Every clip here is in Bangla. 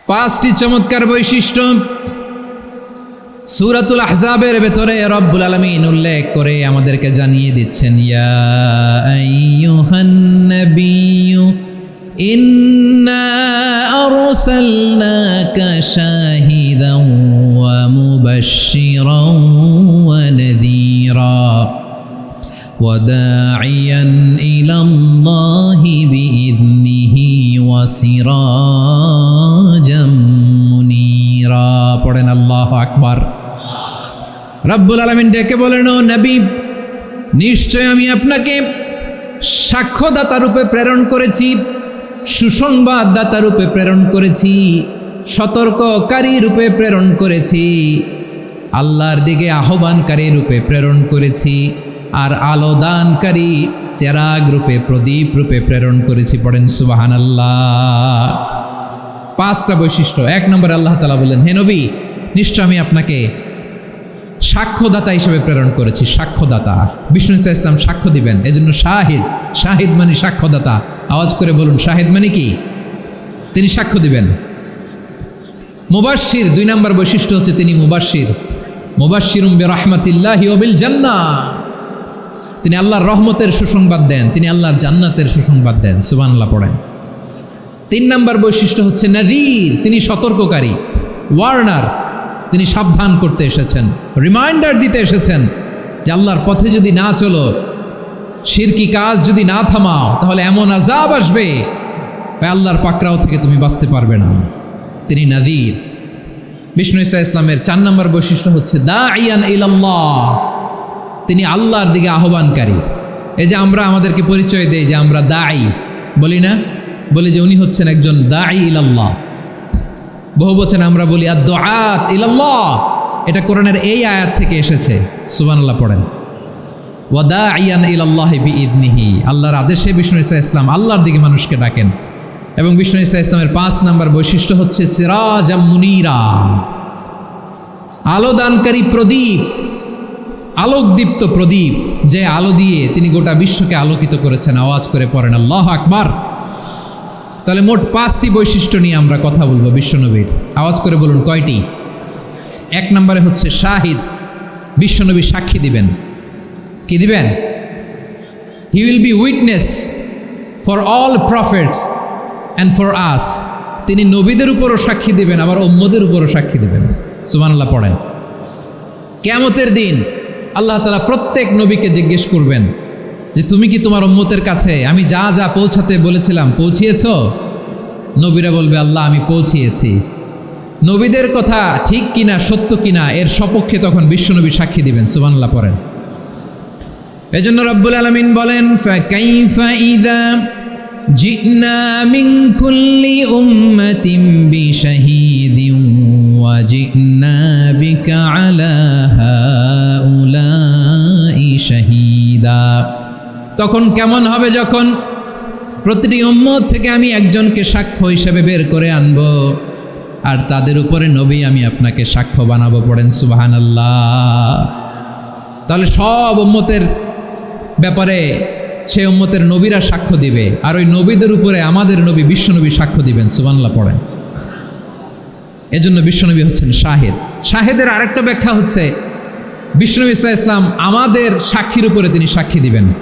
পাঁচটি চমৎকার বৈশিষ্ট্য সূরাতুল আহজাবের ভেতরে রব্বুল আলামিন উল্লেখ করে আমাদেরকে জানিয়ে দিচ্ছেন, ইয়া আইয়ুহান নাবিয়্যু ইন্না আরসালনাকা শাহিদান ওয়া মুবাশশিরান ওয়া নাযীরা ওয়া দাঈয়ান ইলাল্লাহি বিইذনিহি ওয়া সিরাজাম মুনীরা। পড়েন আল্লাহু আকবার। রব্বুল আলামিন ডেকে বলেন, ও নবী, নিশ্চয় আমি আপনাকে সাক্ষ্যদাতা রূপে প্রেরণ করেছি, সুসংবাদদাতা রূপে প্রেরণ করেছি, সতর্ককারী রূপে প্রেরণ করেছি, আল্লাহর দিকে আহ্বানকারী রূপে প্রেরণ করেছি, আর আলো দানকারী চেরাগ রূপে, প্রদীপ রূপে প্রেরণ করেছি। পড়েন সুবহানাল্লাহ। পাঁচটা বৈশিষ্ট্য। এক নম্বরে আল্লাহ তাআলা বললেন, হে নবী, নিশ্চয় আমি আপনাকে সাক্ষ্যদাতা হিসেবে প্রেরণ করেছি। সাক্ষ্যদাতা, বিষ্ণু ইসা ইসলাম সাক্ষ্য দিবেন, এজন্য শাহিদ। শাহিদ মানে সাক্ষ্যদাতা। আওয়াজ করে বলুন, শাহিদ মানে কি? তিনি সাক্ষ্য দিবেন। মুবাশশির, দুই নম্বর বৈশিষ্ট্য হচ্ছে তিনি মুবাশশির। মুবাশশিরুম বিরাহমাতিল্লাহি ওয়া বিল জান্নাহ, তিনি আল্লাহর রহমতের সুসংবাদ দেন, তিনি আল্লাহর জান্নাতের সুসংবাদ দেন। সুবহানাল্লাহ পড়েন। তিন নম্বর বৈশিষ্ট্য হচ্ছে নাযীর, তিনি সতর্ককারী, ওয়ার্নার, তিনি সাবধান করতে এসেছেন, রিমাইন্ডার দিতে এসেছেন যে আল্লাহর পথে যদি না চলো, শিরকি কাজ যদি না থামাও, তাহলে এমন আযাব আসবে আল্লাহর পাকড়াও থেকে তুমি বাঁচতে পারবে না। তিনি নাযীর। বিষ্ণু ইসা ইসলামের চার নম্বর বৈশিষ্ট্য হচ্ছে দাঈয়ান ইলাল্লাহ, তিনি আল্লাহর দিকে আহ্বানকারী। এই যে আমরা আমাদেরকে পরিচয় দেই যে আমরা দাঈ, বলি না? বলি যে উনি হচ্ছেন একজন দাঈ ইলাল্লাহ। বহু বচনে আমরা বলি আদ-দুআত ইলাল্লাহ, এটা কোরআনের এই আয়াত থেকে এসেছে। সুবহানাল্লাহ পড়েন। ওয়া দাঈয়ান ইলাল্লাহি বিইذনিহি, আল্লাহর আদেশে বিষ্ণু ইসা ইসলাম আল্লাহর দিকে মানুষকে ডাকেন। এবং বিষ্ণু ইসা ইসলামের পাঁচ নম্বর বৈশিষ্ট্য হচ্ছে সিরাজাম মুনীরা, আলো দানকারী প্রদীপ, আলোকদীপ্ত প্রদীপ, যে আলো দিয়ে তিনি গোটা বিশ্বকে আলোকিত করেছেন। আওয়াজ করে পড়েন আল্লাহু আকবার। তাহলে মোট পাঁচটি বৈশিষ্ট্য নিয়ে আমরা কথা বলবো বিশ্বনবীর। আওয়াজ করে বলুন কয়টি? এক নম্বরে হচ্ছে শাহিদ, বিশ্বনবী সাক্ষী দিবেন। কি দিবেন? He will be witness for all prophets and for us, তিনি নবীদের উপরও সাক্ষী দিবেন, আবার উম্মতের উপরও সাক্ষী দিবেন। সুবহানাল্লাহ পড়েন। কিয়ামতের দিন আল্লাহ তাআলা প্রত্যেক নবীকে জিজ্ঞেস করবেন যে তুমি কি তোমার উম্মতের কাছে আমি যা যা পৌঁছাতে বলেছিলাম পৌঁছিয়েছ? নবীরা বলবে, আল্লাহ আমি পৌঁছিয়েছি। নবীদের কথা ঠিক কিনা, সত্য কিনা, এর সপক্ষে তখন বিশ্বনবী সাক্ষী দিবেন। সুবহানাল্লাহ পড়েন। এজন্য রব্বুল আলামিন বলেন, ফাকাইফা ইযা জিনা মিন কুল্লি উম্মাতিন বিশাহীদিন ওয়া জিনা বিকা আলা হাউলাই শাহীদা। তখন কেমন হবে যখন প্রতিটি উম্মত থেকে আমি একজনকে সাক্ষ্য হিসেবে বের করে আনব, আর তাদের উপরে নবী আমি আপনাকে সাক্ষ্য বানাবো। পড়েন সুবহানাল্লাহ। তাহলে সব উম্মতের ব্যাপারে সে উম্মতের নবীরা সাক্ষ্য দিবে, আর ওই নবীদের উপরে আমাদের নবী বিশ্বনবী সাক্ষ্য দিবেন। সুবহানাল্লাহ পড়েন। এজন্য বিশ্বনবী হচ্ছেন শাহিদ। শাহিদের আরেকটা ব্যাখ্যা হচ্ছে বিশ্বনবী সাল্লাল্লাহু আলাইহি ওয়াসাল্লাম আমাদের সাক্ষীর উপরে তিনি সাক্ষী দিবেন।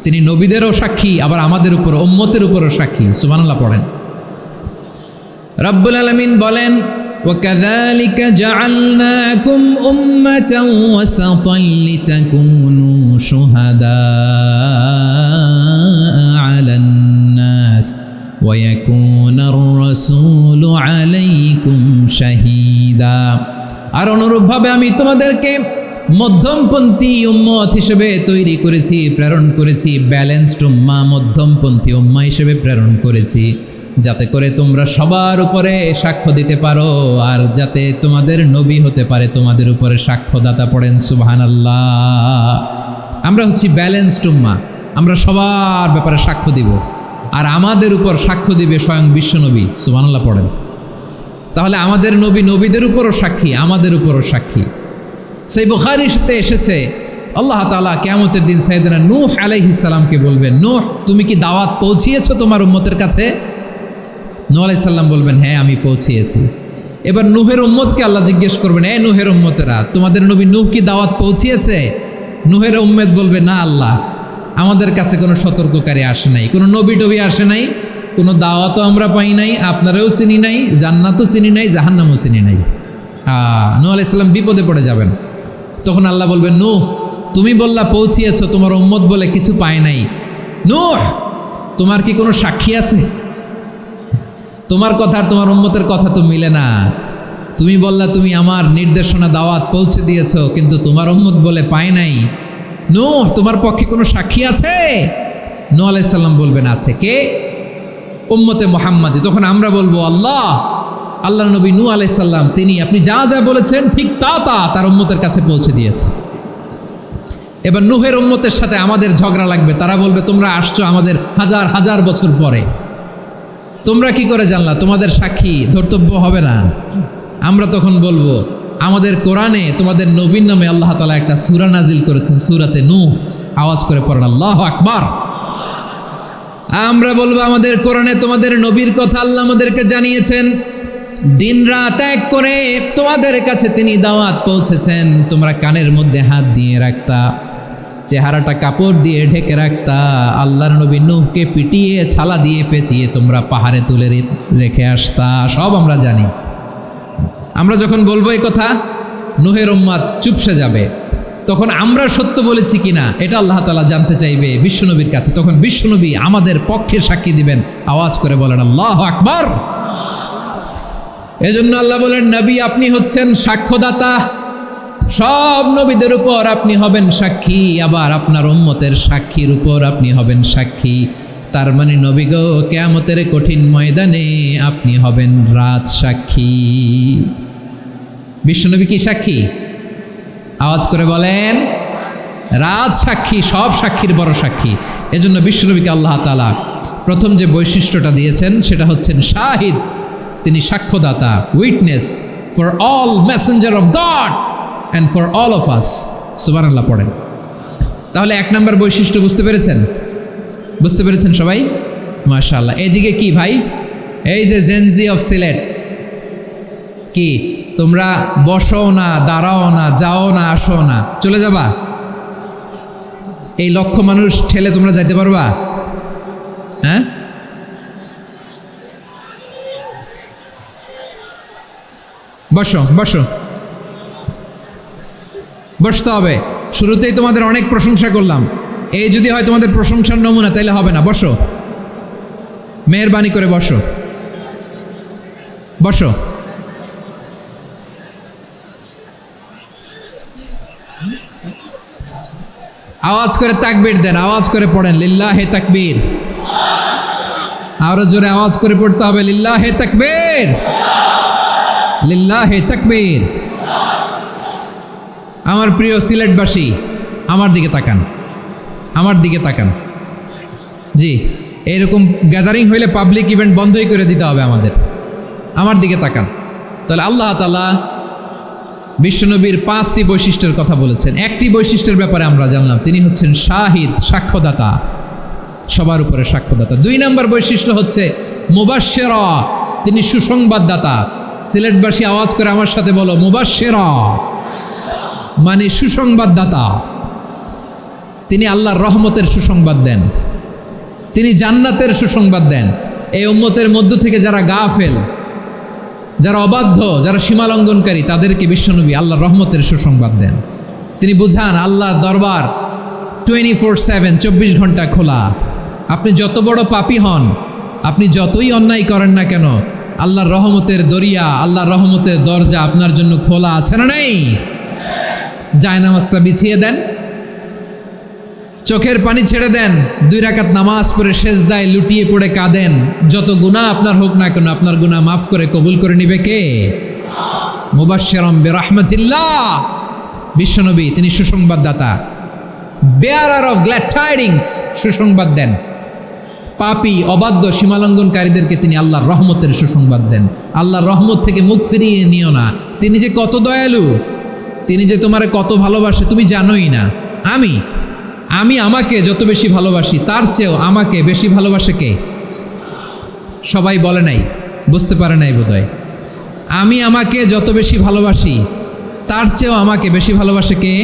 তিনি নবীদেরও সাক্ষী, আবার আমাদের উপর, উম্মতের উপরও সাক্ষী। সুবহানাল্লাহ পড়েন। রব্বুল আলামিন বলেন, وَكَذَلِكَ جَعَلْنَاكُمْ أُمَّةً وَسَطًا لِتَكُونُوا شُهَدَاءَ عَلَى النَّاسِ وَيَكُونَ الرَّسُولُ عَلَيْكُمْ شَهِيدًا। আর অনুরূপভাবে আমি তোমাদেরকে মধ্যমপন্থী উম্মত হিসেবে তৈরি করেছি, প্রেরণ করেছি। ব্যালেন্সড উম্মাহ, মধ্যমপন্থী উম্মাহ হিসেবে প্রেরণ করেছি, যাতে করে তোমরা সবার উপরে সাক্ষ্য দিতে পারো, আর যাতে তোমাদের নবী হতে পারে তোমাদের উপরে সাক্ষ্যদাতা। পড়েন সুবহানাল্লাহ। আমরা হচ্ছি ব্যালেন্সড উম্মাহ, আমরা সবার ব্যাপারে সাক্ষ্য দিব, আর আমাদের উপর সাক্ষ্য দিবে স্বয়ং বিশ্বনবী। সুবহানাল্লাহ পড়েন। তাহলে আমাদের নবী নবীদের উপরও সাক্ষী, আমাদের উপরও সাক্ষী। সেই বুখারীতে এসেছে আল্লাহ তাআলা কিয়ামতের দিন সাইয়েদনা নূহ আলাইহিস সালামকে বলবেন, নূহ তুমি কি দাওয়াত পৌঁছিয়েছো তোমার উম্মতের কাছে? নূহ আলাইহিস সালাম বলবেন হ্যাঁ আমি পৌঁছিয়েছি। এবার নূহের উম্মতকে আল্লাহ জিজ্ঞেস করবেন, এ নূহের উম্মতেরা, তোমাদের নবী নূহ কি দাওয়াত পৌঁছিয়েছে? নূহের উম্মত বলবে না আল্লাহ, আমাদের কাছে কোনো সতর্ককারী আসে নাই, কোনো নবী টবি আসে নাই, কোনো দাওয়াতও আমরা পাই নাই, আপনারাও চিনি নাই, জান্নাতও চিনি নাই, জাহান্নামও চিনি নাই। নূহ আলাইহিস সালাম বিপদে পড়ে যাবেন। তখন আল্লাহ বলবেন, নূহ তুমি বললা পৌঁছিয়েছো, তোমার উম্মত বলে কিছু পায় নাই। নূহ তোমার কি কোনো সাক্ষী আছে? তোমার কথা আর তোমার উম্মতের কথা তো মিলে না। তুমি বললা তুমি আমার নির্দেশনা দাওয়াত পৌঁছে দিয়েছো, কিন্তু তোমার উম্মত বলে পায় নাই। নূহ তোমার পক্ষে কোনো সাক্ষী আছে? নূহ আলাইহিস সালাম বলবেন আছে। কে? উম্মতে মুহাম্মাদি। তখন আমরা বলবো আল্লাহ নবী নূহ আলাইহিস সালাম তিনি আপনি যা যা বলেছেন ঠিক তা তার উম্মতের কাছে পৌঁছে দিয়েছে। এবার নূহের উম্মতের সাথে আমাদের ঝগড়া লাগবে। তারা বলবে তোমরা আসছো আমাদের হাজার হাজার বছর পরে, তোমরা কি করে জানলা? তোমাদের সাক্ষী ধর্তব্য হবে না। আমরা তখন বলবো আমাদের কোরআনে তোমাদের নবীর নামে আল্লাহ তাআলা একটা সূরা নাজিল করেছেন, সূরাতে নূহ। আওয়াজ করে পড়েন আল্লাহু আকবার। আমরা বলবো আমাদের কোরআনে তোমাদের নবীর কথা আল্লাহ আমাদেরকে জানিয়েছেন, দিন রাত এক করে তোমাদের কাছে তিনি দাওয়াত পৌঁছেছেন। তোমরা কানের মধ্যে হাত দিয়ে রাখতা, চেহারাটা কাপড় দিয়ে ঢেকে রাখতা, আল্লাহর নবী নূহকে পিটিয়ে ছালা দিয়ে পেঁচিয়ে তোমরা পাহাড়ে তুলে রেখে আসতা। সব আমরা জানি। আমরা যখন বলবো এই কথা, নূহের উম্মত চুপসে যাবে। তখন আমরা সত্য বলেছি কিনা এটা আল্লাহ তাআলা জানতে চাইবে বিশ্বনবীর কাছে। তখন বিশ্বনবী আমাদের পক্ষে সাক্ষী দিবেন। আওয়াজ করে বলেন আল্লাহু আকবার। এজন্য আল্লাহ বলেন, নবী আপনি হচ্ছেন সাক্ষ্যদাতা, সব নবীদের উপর আপনি হবেন সাক্ষী, আবার আপনার উম্মতের সাক্ষীর উপর আপনি হবেন সাক্ষী। তার মানে নবী গো, কিয়ামতের কঠিন ময়দানে আপনি হবেন রাজ সাক্ষী। বিশ্বনবী কি সাক্ষী? আওয়াজ করে বলেন রাজ সাক্ষী, সব সাক্ষীর বড় সাক্ষী। এজন্য বিশ্বনবীকে আল্লাহ তাআলা প্রথম যে বৈশিষ্ট্যটা দিয়েছেন সেটা হচ্ছেন শাহিদ। তিনি সাক্ষ্যদাতা, witness for all messenger of God and for all of us. সুবহানাল্লাহ পড়েন। তাহলে এক নম্বর বৈশিষ্ট্য বুঝতে পেরেছেন? বুঝতে পেরেছেন সবাই? মাশাআল্লাহ। এদিকে কি ভাই, এই যে জেনজি অফ সিলেট, কি তোমরা বসো না, দাঁড়াও না, যাও না, আসো না, চলে যাবা? এই লক্ষ মানুষ ঠেলে তোমরা যাইতে পারবা? হ্যাঁ, বসো বসো, বসতে হবে। শুরুতেই তোমাদের অনেক প্রশংসা করলাম, এই যদি হয় তোমাদের প্রশংসার নমুনা তাইলে হবে না। বসো, মেহেরবানি করে বসো, বসো। আওয়াজ করে তাকবীর দেন, আওয়াজ করে পড়েন লিল্লাহে তাকবীর। আরো জোরে আওয়াজ করে পড়তে হবে লিল্লাহে তাকবীর, লিল্লাহে তাকবীর। আমার প্রিয় সিলেটবাসী, আমার দিকে তাকান, আমার দিকে তাকান। জি, এরকম গ্যাদারিং হইলে পাবলিক ইভেন্ট বন্ধই করে দিতে হবে আমাদের। আমার দিকে তাকান। তাহলে আল্লাহ তাআলা বিশ্বনবীর 5টি বৈশিষ্ট্যের কথা বলেছেন। একটি বৈশিষ্ট্যের ব্যাপারে আমরা জানলাম, তিনি হচ্ছেন শাহিদ, সাক্ষ্যদাতা, সবার উপরে সাক্ষ্যদাতা। 2 নম্বর বৈশিষ্ট্য হচ্ছে মুবাশশিরা, তিনি সুসংবাদদাতা। সিলেটবাসী আওয়াজ করে আমার সাথে বলো মুবাশশিরা, মানে সুসংবাদদাতা। তিনি আল্লাহর রহমতের সুসংবাদ দেন, তিনি জান্নাতের সুসংবাদ দেন। এই উম্মতের মধ্য থেকে যারা গাফেল, যারা অবাধ্য, যারা সীমালঙ্ঘনকারী, তাদেরকে বিশ্বনবী আল্লাহর রহমতের সুসংবাদ দেন। তিনি বুঝান আল্লাহর দরবার 24/7, 24 ঘন্টা খোলা। আপনি যত বড় পাপী হন, আপনি যতই অন্যায় করেন না কেন, আল্লাহর রহমতের দরিয়া, আল্লাহর রহমতের দরজা আপনার জন্য খোলা আছে না নেই? জায়নামাজটা বিছিয়ে দেন, চোখের পানি ছেড়ে দেন, 2 রাকাত নামাজ পড়ে সেজদায় লুটিয়ে পড়ে কাঁদেন। যত গুনাহ আপনার হোক না কেন, আপনার গুনাহ মাফ করে কবুল করে নিবে কে? মুবাশশিরাম বিরাহমাতিল্লাহ। বিশ্বনবী তিনি সুসংবাদদাতা, বেয়ারার অফ গ্ল্যাড টাইডিংস, সুসংবাদ দেন। পাপী, অবাধ্য, সীমালঙ্ঘনকারীদেরকে তিনি আল্লাহর রহমতের সুসংবাদ দেন। আল্লাহর রহমত থেকে মুখ ফিরিয়ে নিও না। তিনি যে কত দয়ালু, তিনি যে তোমারে কত ভালোবাসে তুমি জানোই না। আমি আমাকে যত বেশি ভালোবাসি, তার চেয়েও আমাকে বেশি ভালোবাসে কে? সবাই বলে নাই। বুঝতে পারে নাই বোধহয়। আমি আমাকে যত বেশি ভালোবাসি তার চেয়েও আমাকে বেশি ভালোবাসে কে?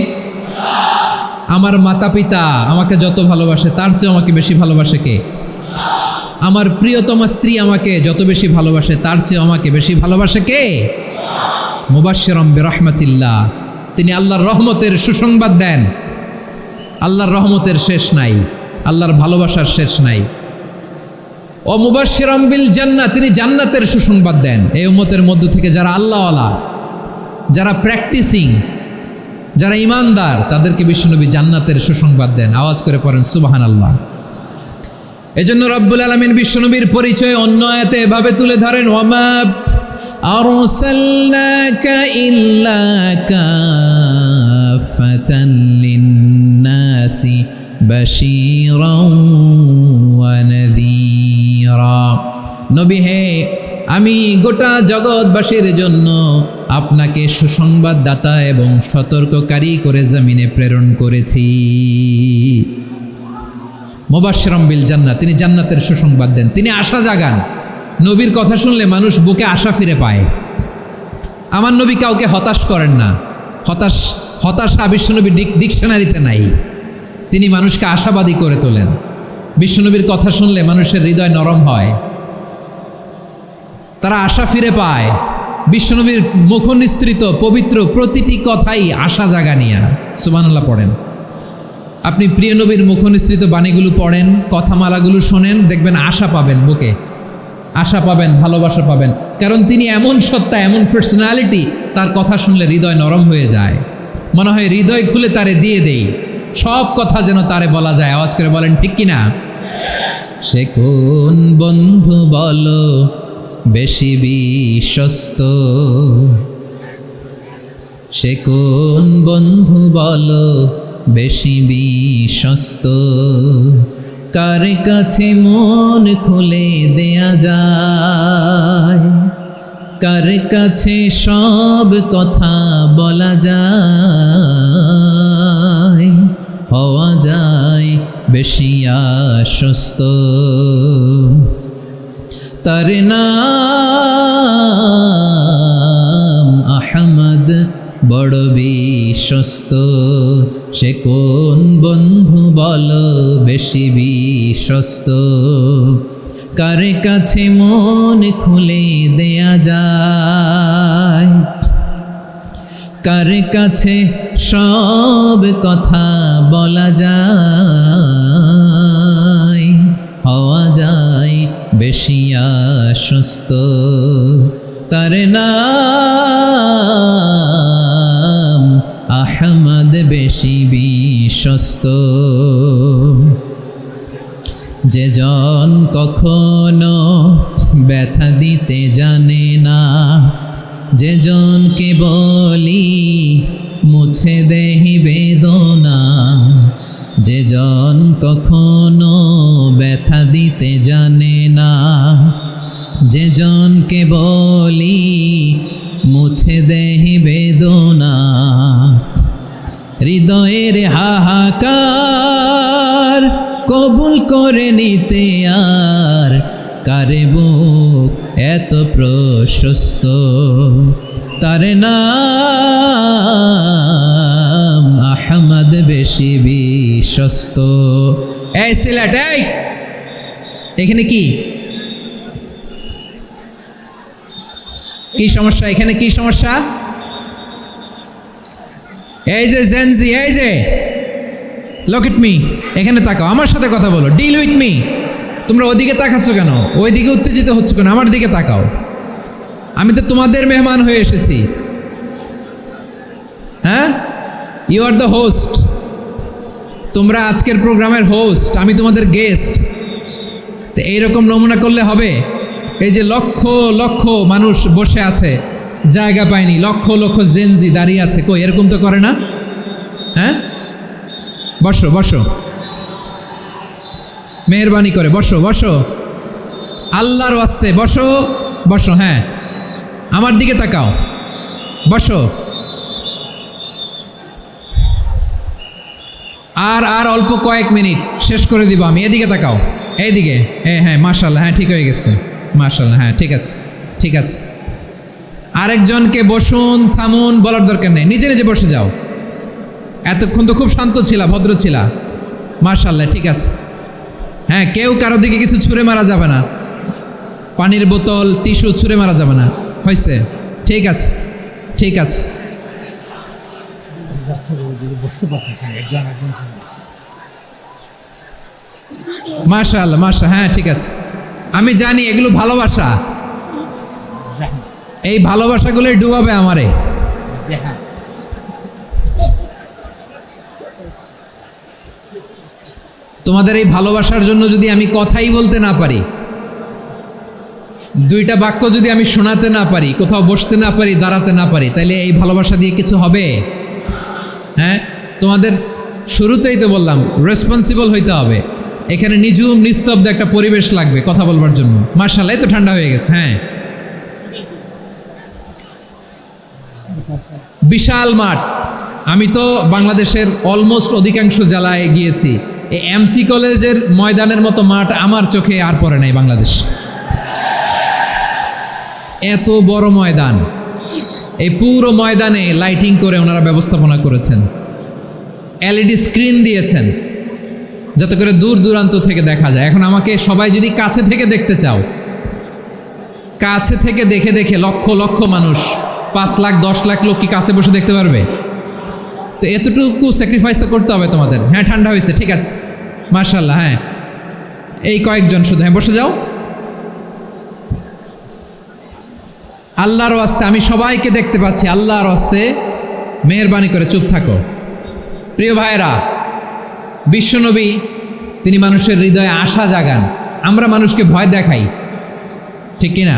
আমার মাতা পিতা আমাকে যত ভালোবাসে তার চেয়েও আমাকে বেশি ভালোবাসে কে? আমার প্রিয়তমা স্ত্রী আমাকে যত বেশি ভালোবাসে তার চেয়েও আমাকে বেশি ভালোবাসে কে? মুবাশশিরাম বিরহমাতিল্লাহ, তিনি আল্লাহর রহমতের সুসংবাদ দেন। আল্লাহর রহমতের শেষ নাই, আল্লাহর ভালোবাসার শেষ নাই। ও মুবাশশিরাম বিল জান্নাহ, তিনি জান্নাতের সুসংবাদ দেন। এই উম্মতের মধ্য থেকে যারা আল্লাহওয়ালা, যারা প্র্যাকটিসিং, যারা ইমানদার, তাদেরকে বিশ্বনবী জান্নাতের সুসংবাদ দেন। আওয়াজ করে পড়েন সুবহানাল্লাহ। এজন্য রব্বুল আলামিন বিশ্বনবীর পরিচয় অন্য আয়াতে এভাবে তুলে ধরেন, ওয়ামা আরসালনাকা ইল্লা কাফাতান লিন্নাসি বাশীরাও ওয়া নাযীরা। নবী হে, আমি গোটা জগৎবাসীর জন্য আপনাকে সুসংবাদদাতা এবং সতর্ককারী করে জমিনে প্রেরণ করেছি। মুবাশশিরাম বিল জান্নাহ, তিনি জান্নাতের সুসংবাদ দেন, তিনি আশা জাগান। নবীর কথা শুনলে মানুষ বুকে আশা ফিরে পায়। আমার নবী কাউকে হতাশ করেন না। হতাশা বিশ্বনবী ডিকশনারিতে নাই। তিনি মানুষকে আশাবাদী করে তোলেন। বিশ্বনবীর কথা শুনলে মানুষের হৃদয় নরম হয়, তারা আশা ফিরে পায়। বিশ্বনবীর মুখনিসৃত পবিত্র প্রতিটি কথাই আশা জাগানিয়া। সুবহানাল্লাহ পড়েন। আপনি প্রিয় নবীর মুখনিসৃত বাণীগুলো পড়েন, কথামালাগুলো শোনেন, দেখবেন আশা পাবেন, বুকে আশা পাবেন, ভালোবাসা পাবেন। কারণ তিনি এমন সত্তা, এমন পার্সোনালিটি, তার কথা শুনলে হৃদয় নরম হয়ে যায়। মনে হয় হৃদয় খুলে তারে দিয়ে দেই, সব কথা যেন তারে বলা যায়। আওয়াজ করে বলেন ঠিক কিনা? সে কোন বন্ধু বলো বেশি বিশ্বস্ত? সে কোন বন্ধু বলো বেশি বিশ্বস্ত? কার কাছে মন খুলে দেয়া যায়? কার কাছে সব কথা বলা যায়? হওয়া যায় বেশি আশ্বস্ত। তার নাম আহমদ, বড় বিশ্বস্ত। সে কোন বন্ধু বলো বেশি বিশ্বস্ত? কার কাছে মন খুলে দেয়া যায়? কার কাছে সব কথা বলা যায়? হওয়া যায় বেশি আশ্বস্ত। তার নাম আহমদ, বেশি বিশ্বস্ত। যে জন কখনো ব্যথা দিতে জানে না, যে জনকে বলি মুছে দেহি বেদনা, যে জন কখনো ব্যথা দিতে জানে না, যে জনকে বলি মুছে দেহি বেদনা, হৃদয়ের হাহাকার কবুল করে নিতে আর কারে বুক এত প্রশস্ত? তার নাম আহমদ, বেশি বিশ্বস্ত। এই সিলেট, এই এখানে কি কি সমস্যা? এখানে কি সমস্যা? এই যে জেনজি, এই যে লুক এট মি, এখানে তাকাও, আমার সাথে কথা বলো, ডিল উইথ মি। তোমরা ওদিকে তাকাচ্ছ কেন? ওইদিকে উত্তেজিত হচ্ছ কেন? আমার দিকে তাকাও। আমি তো তোমাদের মেহমান হয়ে এসেছি। হ্যাঁ, ইউ আর দ্য হোস্ট। তোমরা আজকের প্রোগ্রামের হোস্ট, আমি তোমাদের গেস্ট। তো এইরকম নমুনা করলে হবে? এই যে লক্ষ লক্ষ মানুষ বসে আছে, জায়গা পায়নি, লক্ষ লক্ষ জেনজি দাঁড়িয়ে আছে, কই এরকম তো করে না? হ্যাঁ, বসো বসো, মেহরবানি করে বসো বসো, আল্লাহর ওয়াস্তে বসো বসো। হ্যাঁ, আমার দিকে তাকাও, বসো। আর অল্প কয়েক মিনিট, শেষ করে দিব আমি। এদিকে তাকাও, এইদিকে। হ্যাঁ, মাশাআল্লাহ, হ্যাঁ ঠিক হয়ে গেছে, মাশাআল্লাহ, হ্যাঁ ঠিক আছে। ঠিক আছে। আরেকজনকে বসুন থামুন বলার দরকার নেই, নিজে নিজে বসে যাও। এতক্ষণ তো খুব শান্ত ছিলা, ভদ্র ছিলা, মাশাআল্লাহ, ঠিক আছে। হ্যাঁ, কেউ কারো দিকে কিছু ছুঁড়ে মারা যাবে না, পানির বোতল টিস্যু ছুঁড়ে মারা যাবে না, হয়েছে? ঠিক আছে, ঠিক আছে। মাশাআল্লাহ, মাশাআল্লাহ, হ্যাঁ ঠিক আছে। আমি জানি এগুলো ভালোবাসা, এই ভালোবাসাগুলোই ডুবাবে আমারে। তোমাদের এই ভালোবাসার জন্য যদি আমি কথাই বলতে না পারি, দুইটা বাক্য যদি আমি শোনাতে না পারি, কোথাও বসতে না পারি, দাঁড়াতে না পারি, তাইলে এই ভালোবাসা দিয়ে কিছু হবে? হ্যাঁ, তোমাদের শুরুতেই তো বললাম রেসপন্সিবল হইতে হবে। এখানে নিঝুম নিস্তব্ধ একটা পরিবেশ লাগবে কথা বলবার জন্য। মাশাআল্লাহ, এই তো ঠান্ডা হয়ে গেছে। হ্যাঁ, বিশাল মাঠ। আমি তো বাংলাদেশের অলমোস্ট অধিকাংশ জেলায় গিয়েছি, এই এমসি কলেজের ময়দানের মতো মাঠ আমার চোখে আর পড়ে নাই বাংলাদেশ। এত বড় ময়দান, এই পুরো ময়দানে লাইটিং করে ওনারা ব্যবস্থাপনা করেছেন, এলইডি স্ক্রিন দিয়েছেন যাতে করে দূর দূরান্ত থেকে দেখা যায়। এখন আমাকে সবাই যদি কাছে থেকে দেখতে চাও, কাছে থেকে দেখে দেখে লক্ষ লক্ষ মানুষ, 5 লাখ 10 লাখ লোক কি কাছে বসে দেখতে পারবে? তো এতটুকু স্যাক্রিফাইস তো করতে হবে তোমাদের। হ্যাঁ, ঠান্ডা হয়েছে, ঠিক আছে, মাশাআল্লাহ। হ্যাঁ, এই কয়েকজন শুধু, হ্যাঁ বসে যাও। আল্লাহর ওয়াস্তে আমি সবাইকে দেখতে পাচ্ছি, আল্লাহর ওয়াস্তে মেহেরবানি করে চুপ থাকো। প্রিয় ভাইরা, বিশ্বনবী তিনি মানুষের হৃদয়ে আশা জাগান। আমরা মানুষকে ভয় দেখাই, ঠিক কিনা?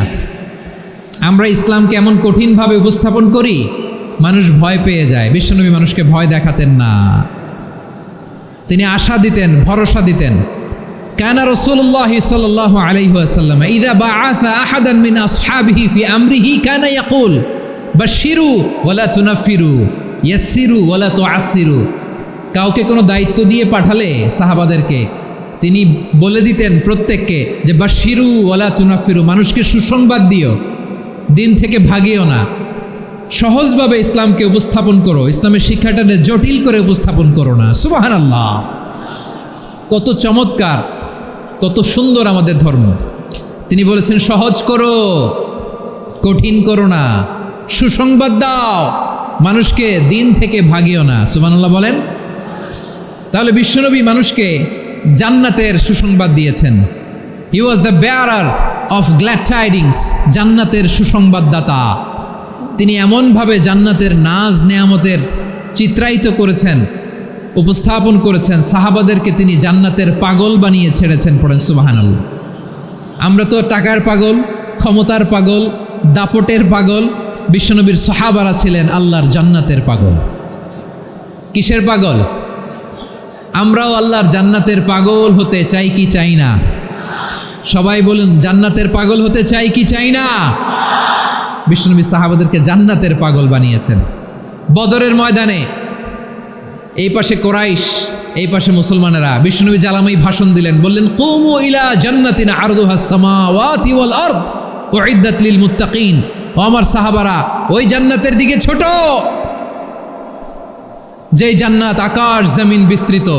আমরা ইসলামকে এমন কঠিনভাবে উপস্থাপন করি, মানুষ ভয় পেয়ে যায়। বিশ্বনবী মানুষকে ভয় দেখাতেন না, তিনি আশা দিতেন, ভরসা দিতেন। কানা রাসূলুল্লাহ সাল্লাল্লাহু আলাইহি ওয়াসাল্লাম ইযা বাআসা আহাদান মিন আসহাবিহি ফি আমরিহি কানা ইয়াকুল বাশশিরু ওয়ালা তুনাফিরু ইয়াসসিরু ওয়ালা তুআসসিরু। কাউকে কোনো দায়িত্ব দিয়ে পাঠালে সাহাবাদেরকে তিনি বলে দিতেন প্রত্যেককে যে বাশশিরু ওয়ালা তুনাফিরু, মানুষকে সুসংবাদ দিও, দিন থেকে ভাগিও না, সহজভাবে ইসলামকে উপস্থাপন করো, ইসলামের শিক্ষাটাকে জটিল করে উপস্থাপন করো না। সুবহানাল্লাহ, কত চমৎকার, কত সুন্দর আমাদের ধর্ম। তিনি বলেছেন সহজ করো, কঠিন করো না, সুসংবাদ দাও, মানুষকে দিন থেকে ভাগিও না। সুবহানাল্লাহ বলেন। তাহলে বিশ্বনবী মানুষকে জান্নাতের সুসংবাদ দিয়েছেন। He was the bearer of glad tidings, জান্নাতের সুসংবাদদাতা। তিনি এমনভাবে জান্নাতের নাজ নেয়ামতের চিত্রায়িত করেছেন, উপস্থাপন করেছেন, সাহাবাদেরকে তিনি জান্নাতের পাগল বানিয়ে ছেড়েছেন। পড়েন সুবহানাল্লাহ। আমরা তো টাকার পাগল, ক্ষমতার পাগল, দাপটের পাগল। বিশ্বনবীর সাহাবারা ছিলেন আল্লাহর জান্নাতের পাগল। কিসের পাগল? আমরাও আল্লাহর জান্নাতের পাগল হতে চাই কি চাই না? সবাই বলুন, জান্নাতের পাগল হতে চাই কি চাই না? বিশ্বনবী সাহাবাদেরকে জান্নাতের পাগল বানিয়েছেন। বদরের ময়দানে এই পাশে কোরাইশ, এই পাশে মুসলমানেরা। বিশ্বনবী জালামাই ভাষণ দিলেন, বললেন কুমু ইলা জান্নাতিন আরদুহাস সামাওয়াতি ওয়াল আরদ উইদ্দাত লিল মুত্তাকিন। ও আমার সাহাবারা, ওই জান্নাতের দিকে ছোট, যেই জান্নাত আকাশ জমিন বিস্তৃত।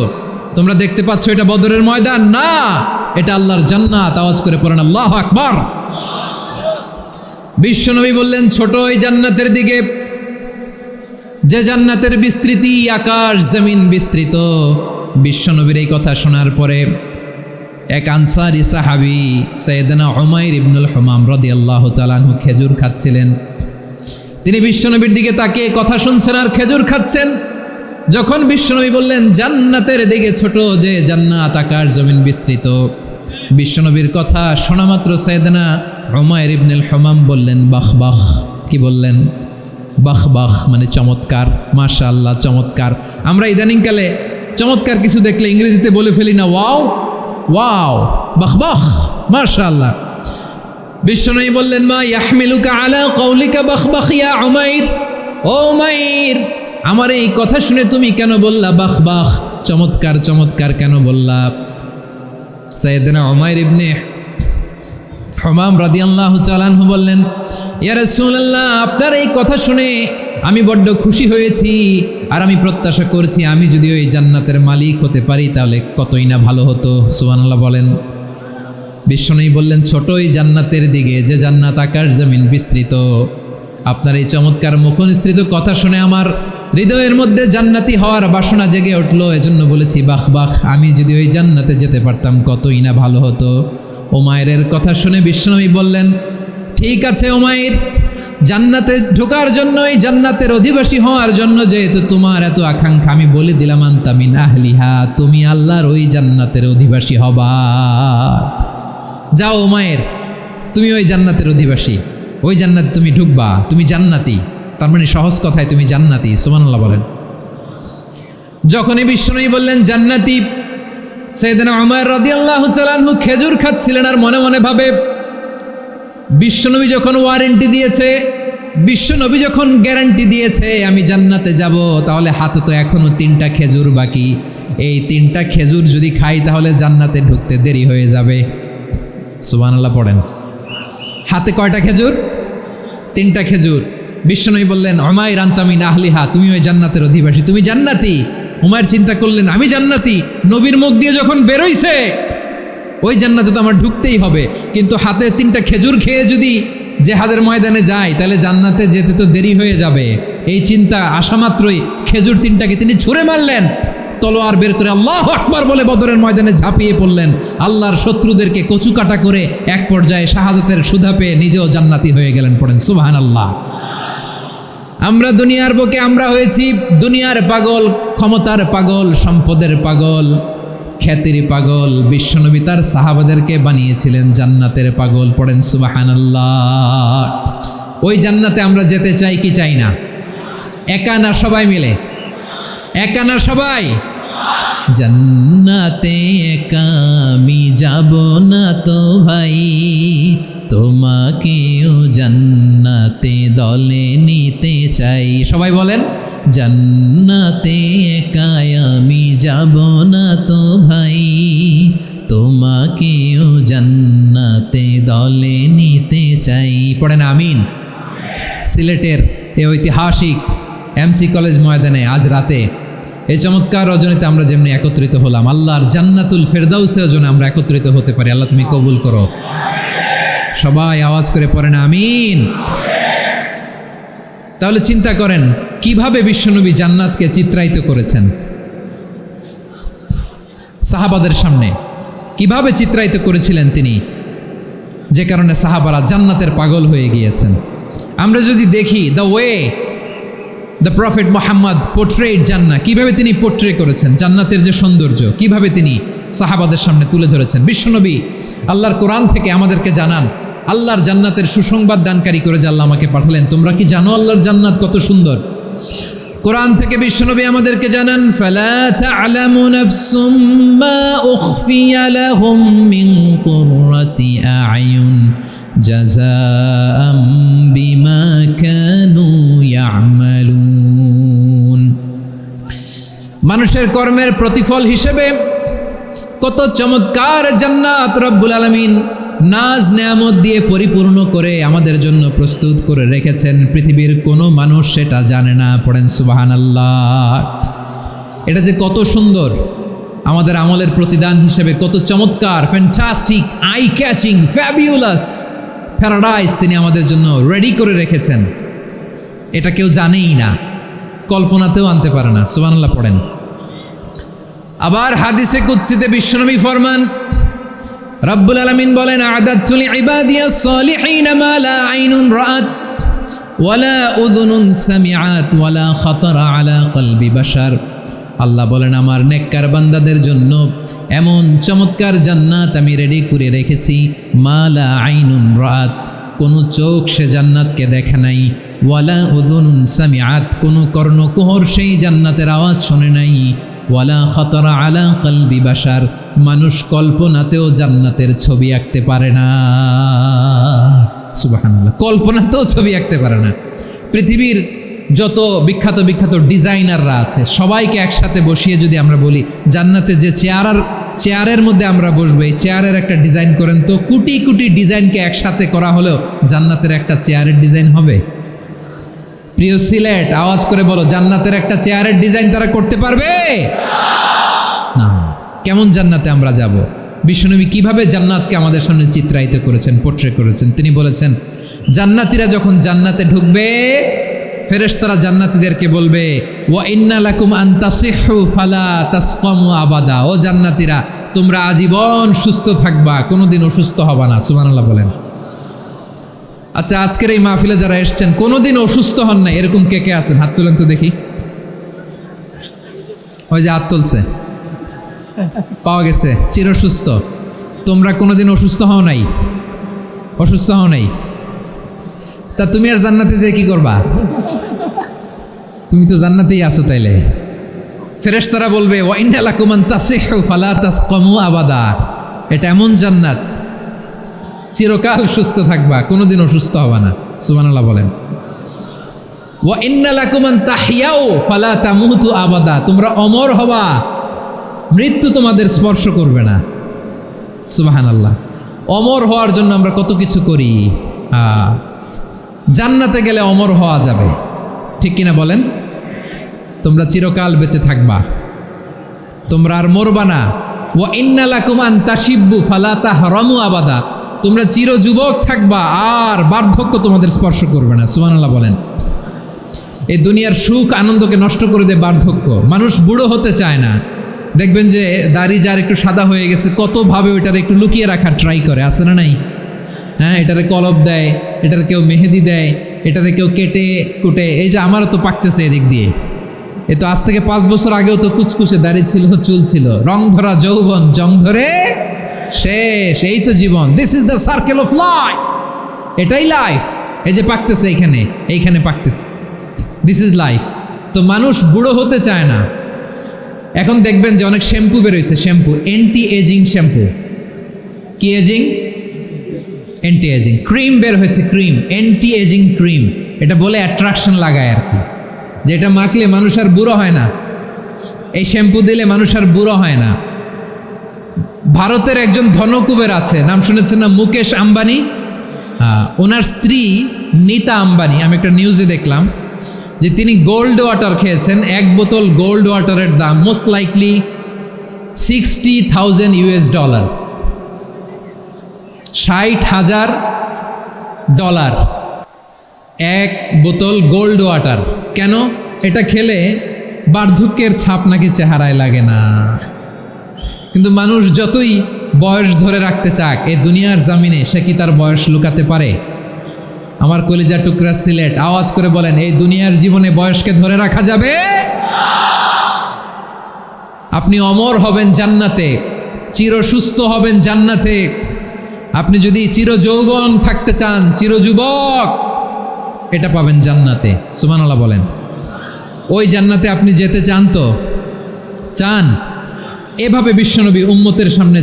তোমরা দেখতে পাচ্ছ এটা বদরের ময়দান না, এটা আল্লাহর জান্নাত। আওয়াজ করে পড়েন আল্লাহু আকবার। বিশ্বনবী বললেন ছোট ওই জান্নাতের দিকে, যে জান্নাতের বিস্তৃতি আকাশ জমিন বিস্তৃত। বিশ্বনবীর এই কথা শোনার পরে এক আনসারী সাহাবী সাইয়েদনা উমাইর ইবনুল হুমাম রাদিয়াল্লাহু তাআলা আনহু খেজুর খাচ্ছিলেন। তিনি বিশ্বনবীর দিকে তাকিয়ে কথা শুনছেন আর খেজুর খাচ্ছেন। যখন বিশ্বনবী বললেন জান্নাতের দিকে ছোট, যে জান্নাত আকাশ জমিন বিস্তৃত, বিশ্বনবীর কথা শোনা মাত্র সাইয়েদনা উমাইর ইবনুল হুমাম বললেন বাহ বাহ। কি বললেন? বাহ বাহ, মানে চমৎকার, মাশাআল্লাহ, চমৎকার। আমরা ইদানিংকালে চমৎকার কিছু দেখলে ইংরেজিতে বলে ফেলি না, ওয়াও ওয়াও, বাহ বাহ, মাশাআল্লাহ। বিশ্বনবী বললেন মা ইয়াহমিলুকা আলা কওলিকা বাহ বাহ ইয়া উমাইর। ও উমাইর, আমার এই কথা শুনে তুমি কেন বললা বাহ বাহ, চমৎকার চমৎকার কেন বললা? সাইয়েদনা উমাইর ইবনে হুমাম রাদিয়াল্লাহু তাআলা আনহু বললেন, ইয়া রাসূলুল্লাহ, আপনার এই কথা শুনে আমি বড্ড খুশি হয়েছি, আর আমি প্রত্যাশা করছি আমি যদি ওই জান্নাতের মালিক হতে পারি তাহলে কতই না ভালো হতো। সুবহানাল্লাহ বলেন। বিশ্বনবী বললেন, ছোট এই জান্নাতের দিকে, যে জান্নাত আকাশ জমিন বিস্তৃত। আপনার এই চমৎকার মুখনিসৃত কথা শুনে আমার হৃদয়ের মধ্যে জান্নাতি হওয়ার বাসনা জেগে উঠলো। এজন্য বলেছি, বাহ বাহ, আমি যদি ওই জান্নাতে যেতে পারতাম কতই না ভালো হতো। উমাইরের কথা শুনে বিশ্বনবী বললেন, ঠিক আছে উমাইর, জান্নাতে ঢোকার জন্য, এই জান্নাতের অধিবাসী হওয়ার জন্য যেহেতু তোমার এত আকাঙ্ক্ষা, আমি বলে দিলাম, আনতা মিন আহলিহা, তুমি আল্লাহর ওই জান্নাতের অধিবাসী হবা। যাও উমাইর, তুমি ওই জান্নাতের অধিবাসী, ওই জান্নাতে তুমি ঢুকবা, তুমি জান্নাতি। তার মানে সহজ কথায় তুমি জান্নাতি। সুবহানাল্লাহ বলেন। যখনই বিশ্বনবী বললেন জান্নাতি, সাইয়েদনা উমর রাদিয়াল্লাহু তাআলা আনহু খেজুর খাচ্ছিলেন আর মনে মনে ভাবে, বিশ্বনবী যখন ওয়ারেন্টি দিয়েছে, বিশ্বনবী যখন গ্যারান্টি দিয়েছে আমি জান্নাতে যাব, তাহলে হাতে তো এখনো 3টা খেজুর বাকি। এই 3টা খেজুর যদি খাই তাহলে জান্নাতে ঢুকতে দেরি হয়ে যাবে। সুবহানাল্লাহ পড়েন। হাতে কয়টা খেজুর? 3টা খেজুর। বিশ্বনবী বললেন, উমাইর আনতা মিন আহলিহা, তুমি ওই জান্নাতের অধিবাসী, তুমি জান্নাতি। উমাইর চিন্তা করলেন, আমি জান্নাতি, নবীর মুখ দিয়ে যখন বেরোইছে ওই জান্নাতে তো আমার ঢুকতেই হবে, কিন্তু হাতে 3টা খেজুর খেয়ে যদি জেহাদের ময়দানে যায় তাহলে জান্নাতে যেতে তো দেরি হয়ে যাবে। এই চিন্তা আসা মাত্রই খেজুর 3টাকে তিনি ছুঁড়ে মারলেন, তলোয়ার বের করে আল্লাহু আকবার বলে বদরের ময়দানে ঝাঁপিয়ে পড়লেন। আল্লাহর শত্রুদেরকে কচুকাটা করে এক পর্যায়ে শাহাদাতের সুধা পেয়ে নিজেও জান্নাতি হয়ে গেলেন। পড়েন সুবহানাল্লাহ। আমরা দুনিয়ার বুকে আমরা হয়েছি দুনিয়ার পাগল, ক্ষমতার পাগল, সম্পদের পাগল, খ্যাতির পাগল। বিশ্বনবী তার সাহাবাদেরকে বানিয়েছিলেন জান্নাতের পাগল। পড়েন সুবহানাল্লাহ। ওই জান্নাতে আমরা যেতে চাই কি চাই না? একা না সবাই মিলে? একা না সবাই? জান্নাতে একা আমি যাব না তো ভাই, তোমাকেও জান্নাতে দলে নিতে চাই। সবাই বলেন, জান্নাতে একা আমি যাব না তো ভাই, তোমাকেও জান্নাতে দলে নিতে চাই। পড়েন আমিন। সিলেটের এই ঐতিহাসিক এমসি কলেজ ময়দানে আজ রাতে এই চমৎকার রজনীতে আমরা যেমনি একত্রিত হলাম, আল্লাহর জান্নাতুল ফেরদাউসের জন্য আমরা একত্রিত হতে পারি। আল্লাহ তুমি কবুল করো। সবাই আওয়াজ করে পড়েন আমিন। তাহলে চিন্তা করেন কিভাবে বিশ্বনবী জান্নাতকে চিত্রায়িত করেছেন সাহাবাদের সামনে, কিভাবে চিত্রায়িত করেছিলেন তিনি, যে কারণে সাহাবারা জান্নাতের পাগল হয়ে গিয়েছেন। আমরা যদি দেখি the way the prophet Mohammad portrait জান্নাত, কিভাবে তিনি পোর্ট্রে করেছেন জান্নাতের যে সৌন্দর্য, কিভাবে তিনি সাহাবাদের সামনে তুলে ধরেছেন। বিশ্বনবী আল্লাহর কোরআন থেকে আমাদেরকে জানান, আল্লাহর জান্নাতের সুসংবাদ দানকারী করে যে আল্লাহ আমাকে পাঠালেন। তোমরা কি জানো আল্লাহর জান্নাত কত সুন্দর? কোরআন থেকে বিশ্বনবী আমাদেরকে জানান, ফালা তা'লামু নাফসুম মা উখফিয়া লাহুম মিন কুররাতি আ'য়ুন জাযাআম বিমা কানু ইয়া'মালুন। মানুষের কর্মের প্রতিফল হিসেবে কত চমৎকার জান্নাত রব্বুল আলামিন নাজ নেয়ামত দিয়ে পরিপূর্ণ করে আমাদের জন্য প্রস্তুত করে রেখেছেন। পৃথিবীর কোনো মানুষ সেটা জানে না। পড়েন সুবহানাল্লাহ। এটা যে কত সুন্দর, আমাদের আমলের প্রতিদান হিসেবে কত চমৎকার, fantastic, eye catching, fabulous paradise তিনি আমাদের জন্য রেডি করে রেখেছেন। এটা কেউ জানেই না, কল্পনাতেও আনতে পারে না। সুবহানাল্লাহ পড়েন। আবার হাদিসে কুদসিতে বিশ্বনবী ফরমান, রব্বুল আলামিন বলেন, আ'দাদতু লিইবাদিয়াস সালিহিনা মা লা আইনুন রাআত ওয়ালা উযুনুন সামিআত ওয়ালা খাতারা আলা কলবি বাশার। আল্লাহ বলেন, আমার নেককার বান্দাদের জন্য এমন চমৎকার জান্নাত আমি রেডি করে রেখেছি, মা লা আইনুন রাআত, কোনো চোখ সে জান্নাতকে দেখে নাই, ওয়ালা উযুনুন সামিআত, কোনো কর্ণকুহর সেই জান্নাতের আওয়াজ শোনে নাই, ওয়ালা খাতারা আলা কলবি বাশার, মানুষ কল্পনাতেও জান্নাতের ছবি আঁকতে পারে না। সুবহানাল্লাহ, কল্পনাতেও ছবি আঁকতে পারে না। পৃথিবীর যত বিখ্যাত বিখ্যাত ডিজাইনাররা আছে সবাইকে একসাথে বসিয়ে যদি আমরা বলি জান্নাতে যে চেয়ারের মধ্যে আমরা বসবো, এই চেয়ারের একটা ডিজাইন করেন তো। কোটি কোটি ডিজাইনকে একসাথে করা হলেও জান্নাতের একটা চেয়ারের ডিজাইন হবে? প্রিয় সিলেট, আওয়াজ করে বলো, জান্নাতের একটা চেয়ারের ডিজাইন তারা করতে পারবে না? কেমন জান্নাতে আমরা যাব? বিশ্বনবী কিভাবে জান্নাতকে আমাদের সামনে চিত্রায়িত করেছেন, পোট্রে করেছেন? তিনি বলেছেন, জান্নাতীরা যখন জান্নাতে ঢুকবে, ফেরেশতারা জান্নাতীদেরকে বলবে, ওয়া ইন্না লাকুম আন তাসিহু ফালা তাসকামু আবাদা। ও জান্নাতীরা, তোমরা আজীবন সুস্থ থাকবা, কোনোদিন অসুস্থ হবা না। সুবহানাল্লাহ বলেন। আচ্ছা, আজকের এই মাহফিলে যারা এসেছেন কোনোদিন অসুস্থ হন না, এরকম কে কে আছেন? হাত তুলেন তো দেখি। ওই যে হাত তুলছে, পাওয়া গেছে, চিরসুস্থ। তোমরা কোনোদিন অসুস্থ হও নাই? অসুস্থ হও নাই? তা তুমি আর জান্নাতে যে কি করবা? তুমি তো জান্নাতেই আছো তাইলে। ফেরেশতারা বলবে, ওয়া ইন্না লাকুম আন তাসিহু ফালা তাসকামু আবাদা। এটা এমন জান্নাত, চিরকাল সুস্থ থাকবা, কোনোদিন অসুস্থ হবা না। সুবহানাল্লাহ বলেন। ওয়া ইন্না লাকুম আন তাহইয়াউ ফালা তামুতু আবাদা। তোমরা অমর হবা, মৃত্যু তোমাদের স্পর্শ করবে না। সুবহানাল্লাহ। অমর হওয়ার জন্য আমরা কত কিছু করি। জান্নাতে গেলে অমর হওয়া যাবে, ঠিক কিনা বলেন? তোমরা চিরকাল বেঁচে থাকবা, তোমরা আর মরবা না। ওয়া ইন্না লাকুম আন তাশিব্বু ফালা তাহরামু আবাদা। তোমরা চির যুবক থাকবা, আর বার্ধক্য তোমাদের স্পর্শ করবে না। সুবহানাল্লাহ বলেন। এই দুনিয়ার সুখ আনন্দকে নষ্ট করে দেয় বার্ধক্য। মানুষ বুড়ো হতে চায় না। দেখবেন যে দাড়ি যার একটু সাদা হয়ে গেছে, কতভাবে ওইটার একটু লুকিয়ে রাখার ট্রাই করে, আছে না নাই? হ্যাঁ, এটারে কলপ দেয়, এটার কেউ মেহেদি দেয়, এটারে কেউ কেটে কুটে। এই যে আমারও তো পাকতেছে এদিক দিয়ে। এ তো আজ থেকে 5 বছর আগেও তো কুচকুচে দাড়ি ছিল, চুল ছিল, রং ধরা যৌবন, জং ধরে শেষ। এই তো জীবন। This is the circle of life. এটাই লাইফ। এই যে পাকতেছে এইখানে পাকতেছে, দিস ইজ লাইফ। তো মানুষ বুড়ো হতে চায় না। এখন দেখবেন যে অনেক শ্যাম্পু বেরোইছে, শ্যাম্পু, অ্যান্টি এজিং শ্যাম্পু। কি এজিং? Anti ageing. ক্রিম বের হয়েছে, ক্রিম, অ্যান্টি এজিং ক্রিম। এটা বলে অ্যাট্রাকশন লাগায় আর কি, যে এটা মাখলে মানুষ আর বুড়ো হয় না, এই শ্যাম্পু দিলে মানুষ আর বুড়ো হয় না। ভারতের একজন ধনকুবের আছে, নাম শুনেছেন না? মুকেশ আম্বানি। ওনার স্ত্রী নীতা আম্বানি, আমি একটা নিউজে দেখলাম যে তিনি গোল্ড ওয়াটার খেয়েছেন। 1 বোতল গোল্ড ওয়াটারের দাম মোস্ট লাইকলি $60,000 $60,000 1 বোতল গোল্ড ওয়াটার। কেন? এটা খেলে বার্ধক্যের ছাপ নাকি চেহারায় লাগে না। কিন্তু মানুষ যতই বয়স ধরে রাখতে চাক, এই দুনিয়ার জামিনে সে কি তার বয়স লুকাতে পারে? আমার কলিজা টুকরা সিলেট, আওয়াজ করে বলেন, এই দুনিয়ার জীবনে বয়সকে ধরে রাখা যাবে? আপনি অমর হবেন জান্নাতে, চির সুস্থ হবেন জান্নাতে। আপনি যদি চির যৌবন থাকতে চান, চির যুবক, এটা পাবেন জান্নাতে। সুবহানাল্লাহ বলেন। ওই জান্নাতে আপনি যেতে চান তো? চান? এভাবে বিশ্বনবী উম্মতের সামনে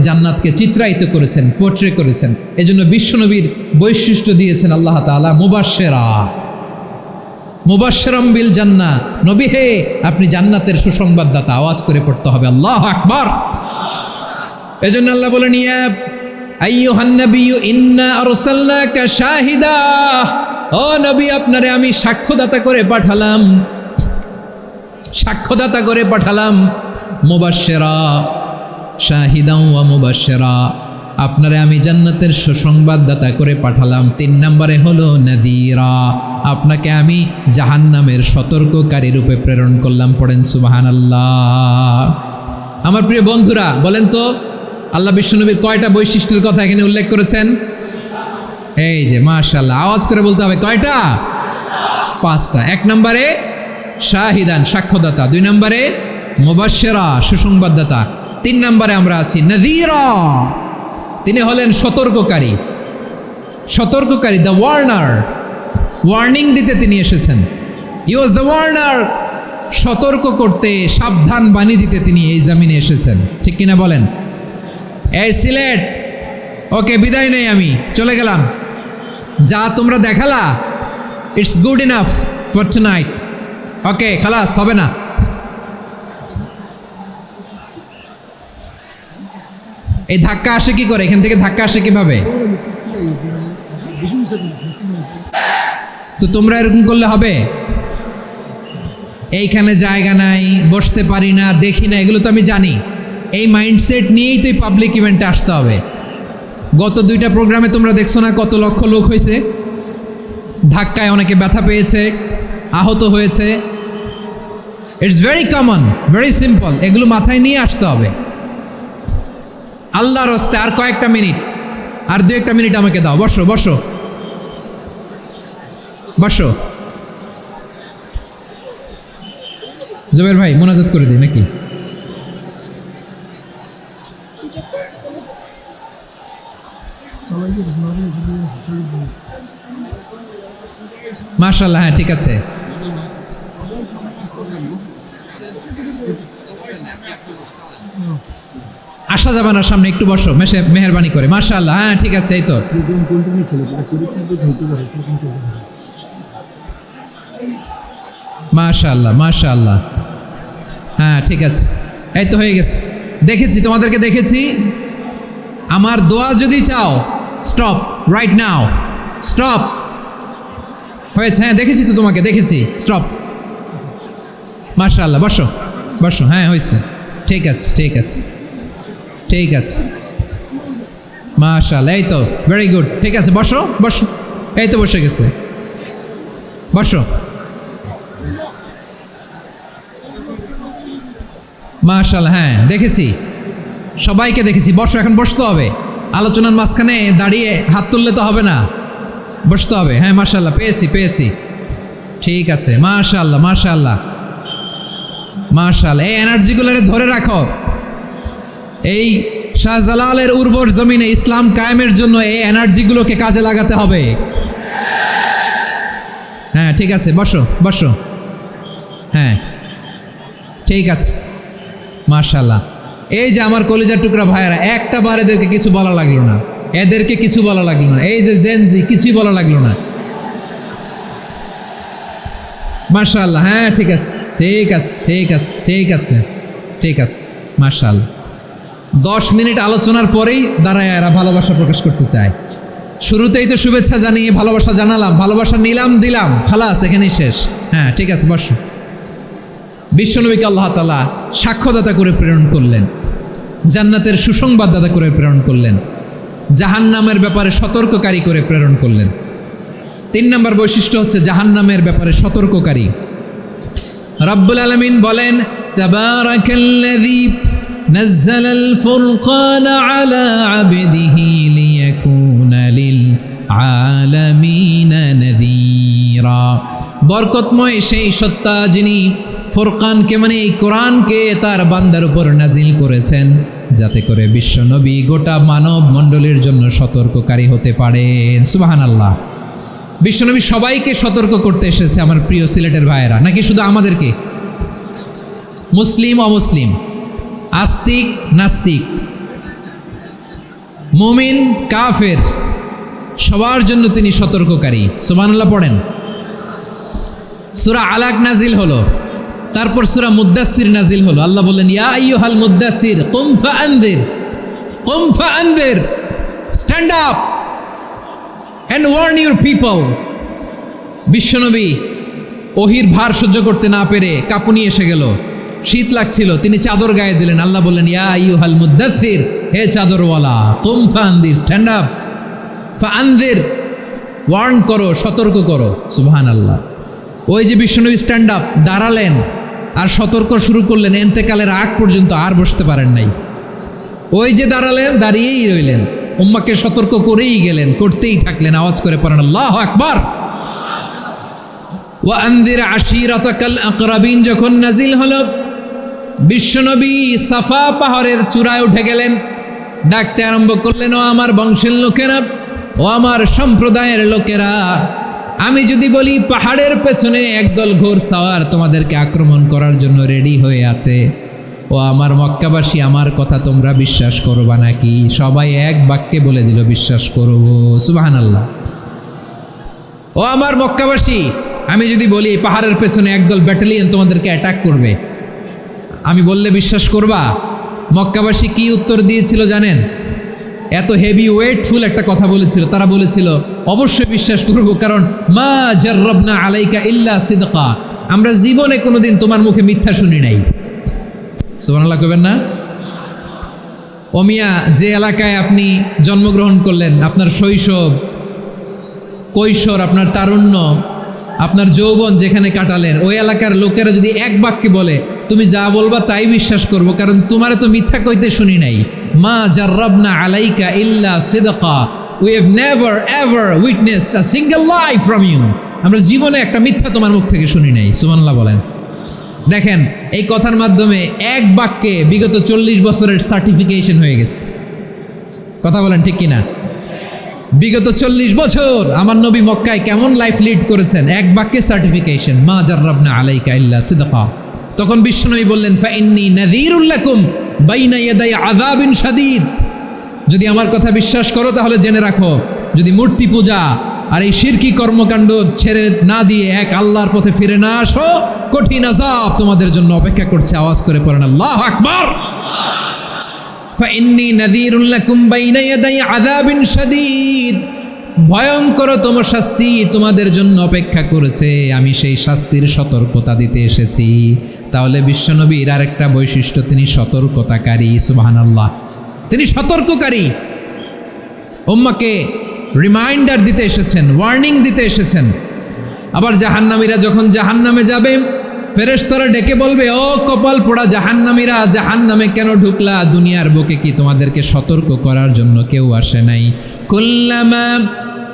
জান্নাতকে চিত্রায়িত করেছেন, পোট্রে করেছেন। এজন্য বিশ্বনবীর বৈশিষ্ট্য দিয়েছেন আল্লাহ তাআলা মুবাশশিরাম বিল জান্নাহ। নবী হে, আপনি জান্নাতের সুসংবাদদাতা। আওয়াজ করে পড়তে হবে আল্লাহু আকবার। এজন্য আল্লাহ বলেন, ইয়া আইয়ুহান নাবিয়্যু ইন্না আরসালনাকা শাহিদা। ও নবী, আপনারে আমি সাক্ষ্যদাতা করে পাঠালাম। মুবাশশিরা শাহিদাও ওয়া মুবাশশিরা, আপনারে আমি জান্নাতের সুসংবাদদাতা করে পাঠালাম। 3 নম্বরে হলো নাযীরা, আপনাকে আমি জাহান্নামের সতর্ককারী রূপে প্রেরণ করলাম। পড়েন সুবহানাল্লাহ। আমার প্রিয় বন্ধুরা, বলেন তো, আল্লাহ বিশ্বনবীর কয়টা বৈশিষ্ট্যের কথা এখানে উল্লেখ করেছেন? এই যে মাশাআল্লাহ, আওয়াজ করে বলতে হবে, কয়টা? 5টা। 1 নম্বরে শাহিদান, সাক্ষ্যদাতা। 2 নম্বরে মুবাশশিরা, সুসংবাদদাতা। 3 নম্বরে আমরা আছি নাযীরা, তিনি হলেন সতর্ককারী। দ্য ওয়ার্নার, ওয়ার্নিং দিতে তিনি এসেছেন। হি ওয়াজ দ্য ওয়ার্নার, সতর্ক করতে, সাবধান বাণী দিতে তিনি এই জমিনে এসেছেন। ঠিক কিনা বলেন? এই সিলেট, ওকে, বিদায় নেই, আমি চলে গেলাম। যা তোমরা দেখালা, it's good enough for tonight. Okay, খালাস, হবে না। এই ধাক্কা আসে কি করে? এখান থেকে ধাক্কা আসে কিভাবে? তো তোমরা এরকম করলে হবে? এইখানে জায়গা নাই, বসতে পারি না, দেখি না, এগুলো তো আমি জানি। এই মাইন্ডসেট নিয়েই তো এই পাবলিক ইভেন্টে আসতে হবে। গত 2টা প্রোগ্রামে তোমরা দেখছো না কত লক্ষ লোক হয়েছে? ধাক্কায় অনেকে ব্যথা পেয়েছে, আহত হয়েছে। It's very common, very simple. এগুলো মাথায় নিয়ে আসতে হবে। আল্লাহর হস্তে আর কয়েকটা মিনিট, আর 2-1 মিনিট আমাকে দাও। বসো বসো বসো। জুবের ভাই মোনাজাত করে দিই নাকি? মাশাআল্লাহ, হ্যাঁ ঠিক আছে। আসা যাবে না সামনে, একটু বসো মেহেরবানি করে। মাশাআল্লাহ, হ্যাঁ ঠিক আছে। এই তো মাশাআল্লাহ মাশাআল্লাহ, হ্যাঁ ঠিক আছে। এই তো হয়ে গেছে। দেখেছি, তোমাদেরকে দেখেছি। আমার দোয়া যদি চাও, স্টপ রাইট নাও, স্টপ। হয়েছে, হ্যাঁ দেখেছি তো তোমাকে, দেখেছি। স্টপ। মাশাআল্লাহ, বসো বসো। হ্যাঁ হয়েছে, ঠিক আছে ঠিক আছে ঠিক আছে। মাশাআল্লাহ, এই তো ভেরি গুড। ঠিক আছে, বসো বসো। এই তো বসে গেছে, বসো। মাশাআল্লাহ, হ্যাঁ দেখেছি, সবাইকে দেখেছি। বসো, এখন বসতে হবে। আলোচনার মাঝখানে দাঁড়িয়ে হাত তুললে তো হবে না, বসতে হবে। হ্যাঁ মাশাআল্লাহ, পেয়েছি পেয়েছি। ঠিক আছে, মাশাআল্লাহ মাশাআল্লাহ মাশাআল্লাহ। এই এনার্জিগুলো ধরে রাখো। এই শাহজালালের উর্বর জমিনে ইসলাম কায়েমের জন্য এই এনার্জিগুলোকে কাজে লাগাতে হবে। হ্যাঁ ঠিক আছে, বসো বসো। হ্যাঁ ঠিক আছে, মাশাআল্লাহ। এই যে আমার কলিজার টুকরা ভাইয়েরা, একটা বার এদেরকে কিছু বলা লাগলো না, এদেরকে কিছু বলা লাগলো না। এই যে জেনজি, কিছুই বলা লাগলো না। মাশাআল্লাহ, হ্যাঁ ঠিক আছে ঠিক আছে ঠিক আছে ঠিক আছে ঠিক আছে। মাশাআল্লাহ। 10 মিনিট আলোচনার পরেই দাঁড়ায় এরা ভালোবাসা প্রকাশ করতে চায়। শুরুতেই তো শুভেচ্ছা জানিয়ে ভালোবাসা জানালাম, ভালোবাসা নিলাম দিলাম, খালাস, এখানেই শেষ। হ্যাঁ ঠিক আছে, বসো। বিশ্বনবীকে আল্লাহ তাআলা সাক্ষ্যদাতা করে প্রেরণ করলেন, জান্নাতের সুসংবাদদাতা করে প্রেরণ করলেন, জাহান্নামের ব্যাপারে সতর্ককারী করে প্রেরণ করলেন। 3 নম্বর বৈশিষ্ট্য হচ্ছে জাহান্নামের ব্যাপারে সতর্ককারী। রব্বুল আলামিন বলেন, তাবারাকাল্লাযী নাযালাল ফুরকানা আলা আবদিহি লিয়াকুনা লিল আলামিনা নাযীরা। বরকতময় সেই সত্তা যিনি ফুরকানকে মানে এই কোরআনকে তার বান্দার উপর নাজিল করেছেন, যাতে করে বিশ্বনবী গোটা মানব মণ্ডলীর জন্য সতর্ককারী হতে পারেন। সুবহানাল্লাহ। বিশ্বনবী সবাইকে সতর্ক করতে এসেছে, আমার প্রিয় সিলেটের ভাইয়েরা, নাকি শুধু আমাদেরকে? মুসলিম অমুসলিম, আস্তিক নাস্তিক, মুমিন কাফের, সবার জন্য তিনি সতর্ককারী। সুবহানাল্লাহ পড়েন। সূরা আলাক নাজিল হলো, তারপর সূরা মুদ্দাসসির নাজিল হলো। আল্লাহ বললেন, ইয়া আইয়ুহাল মুদ্দাসসির কুম ফাআনদির, stand up and warn your people. বিশ্বনবী ওহির ভার সহ্য করতে না পেরে কাঁপুনি এসে গেল, শীত লাগছিল, তিনি চাদর গায়ে দিলেন। আল্লাহ বললেন, ইয়া আইয়ুহাল মুদ্দাসসির, হে চাদরওয়ালা, কুম ফাআনদির, স্ট্যান্ড আপ, ফাআনদির, ওয়ার্ন করো, সতর্ক করো। সুবহানাল্লাহ। ওই যে বিশ্বনবী স্ট্যান্ড আপ, দাঁড়ালেন আর সতর্ক শুরু করলেন, এন্তেকালের আগ পর্যন্ত আর বসতে পারেন নাই। ওই যে দাঁড়ালেন, দাঁড়িয়েই রইলেন, উম্মাকে সতর্ক করেই গেলেন, করতেই থাকলেন। আওয়াজ করে পড়েন আল্লাহু আকবার। ওয়া আনযির আশীরাতাকাল আকরাবিন যখন নাজিল হলো, বিশ্বনবী সাফা পাহাড়ের চূড়ায় উঠে গেলেন, ডাকতে আরম্ভ করলেন, ও আমার বংশের লোকেরা, ও আমার সম্প্রদায়ের লোকেরা, আমি যদি বলি পাহাড়ের পেছনে একদল ঘোড়সাওয়ার তোমাদেরকে আক্রমণ করার জন্য রেডি হয়ে আছে, ও আমার মক্কাবাসী, আমার কথা তোমরা বিশ্বাস করবা নাকি? সবাই এক বাক্যে বলে দিল, বিশ্বাস করব। সুবহানাল্লাহ। ও আমার মক্কাবাসী, আমি যদি বলি পাহাড়ের পেছনে একদল ব্যাটালিয়ন তোমাদেরকে অ্যাটাক করবে, আমি বললে বিশ্বাস করবা? মক্কাবাসী কি উত্তর দিয়েছিল জানেন? এত হেভি ওয়েটফুল একটা কথা বলেছিল। তারা বলেছিল অবশ্যই বিশ্বাস করব, কারণ মা জাররাবনা আলাইকা ইল্লা সিদকা, আমরা জীবনে কোনোদিন তোমার মুখে মিথ্যা শুনি নাই। সুবহানাল্লাহ কইবেন না? ওমিয়া, যে এলাকায় আপনি জন্মগ্রহণ করলেন, আপনার শৈশব, কৈশোর, আপনার তারুণ্য, আপনার যৌবন যেখানে কাটালেন, ওই এলাকার লোকেরা যদি এক বাক্যে বলে তুমি যা বলবা তাই বিশ্বাস করব, কারণ তোমারে তো মিথ্যা কইতে শুনি নাই। মা জাররাবনা আলাইকা ইল্লা সিদকা, we have never ever witnessed a single lie from you, আমরা জীবনে একটা মিথ্যা তোমার মুখ থেকে শুনি নাই। সুবহানাল্লাহ বলেন। দেখেন, এই কথার মাধ্যমে এক বাক্যে বিগত 40 বছরের সার্টিফিকেশন হয়ে গেছে। কথা বলেন ঠিক কিনা? বিগত 40 বছর আমার নবী মক্কায় কেমন লাইফ লিড করেছেন, এক বাক্যে সার্টিফিকেশন, মা জাররাবনা আলাইকা ইল্লা সিদকা। তখন বিশ্বনবী বললেন ফাইন্নী নাযীরুল লাকুম বাইনা ইয়াদাই আযাবিন শাদীদ, যদি আমার কথা বিশ্বাস করো তাহলে জেনে রাখো, যদি মূর্তি পূজা আর এই শিরকি কর্মকাণ্ড ছেড়ে না দিয়ে এক আল্লাহর পথে ফিরে না আসো, কঠিন আযাব তোমাদের জন্য অপেক্ষা করছে। আওয়াজ করে পড়েন আল্লাহু আকবার। ফাইন্নী নাযীরুল লাকুম বাইনা ইয়াদাই আযাবিন শাদীদ, ভয়ঙ্করতম শাস্তি তোমাদের জন্য অপেক্ষা করেছে, আমি সেই শাস্তির সতর্কতা দিতে এসেছি। তাহলে বিশ্বনবীর আরেকটা বৈশিষ্ট্য, তিনি সতর্কতাকারী। সুবহানাল্লাহ, তিনি সতর্ককারী। উম্মাহকে রিমাইন্ডার দিতে এসেছেন, ওয়ার্নিং দিতে এসেছেন। আবার জাহান্নামীরা যখন জাহান্নামে যাবে, ফেরেশতারা ডেকে বলবে, ও কপাল পোড়া জাহান্নামীরা, জাহান্নামে কেন ঢুকলা? দুনিয়ার বুকে কি তোমাদেরকে সতর্ক করার জন্য কেউ আসে নাই? কুল্লামা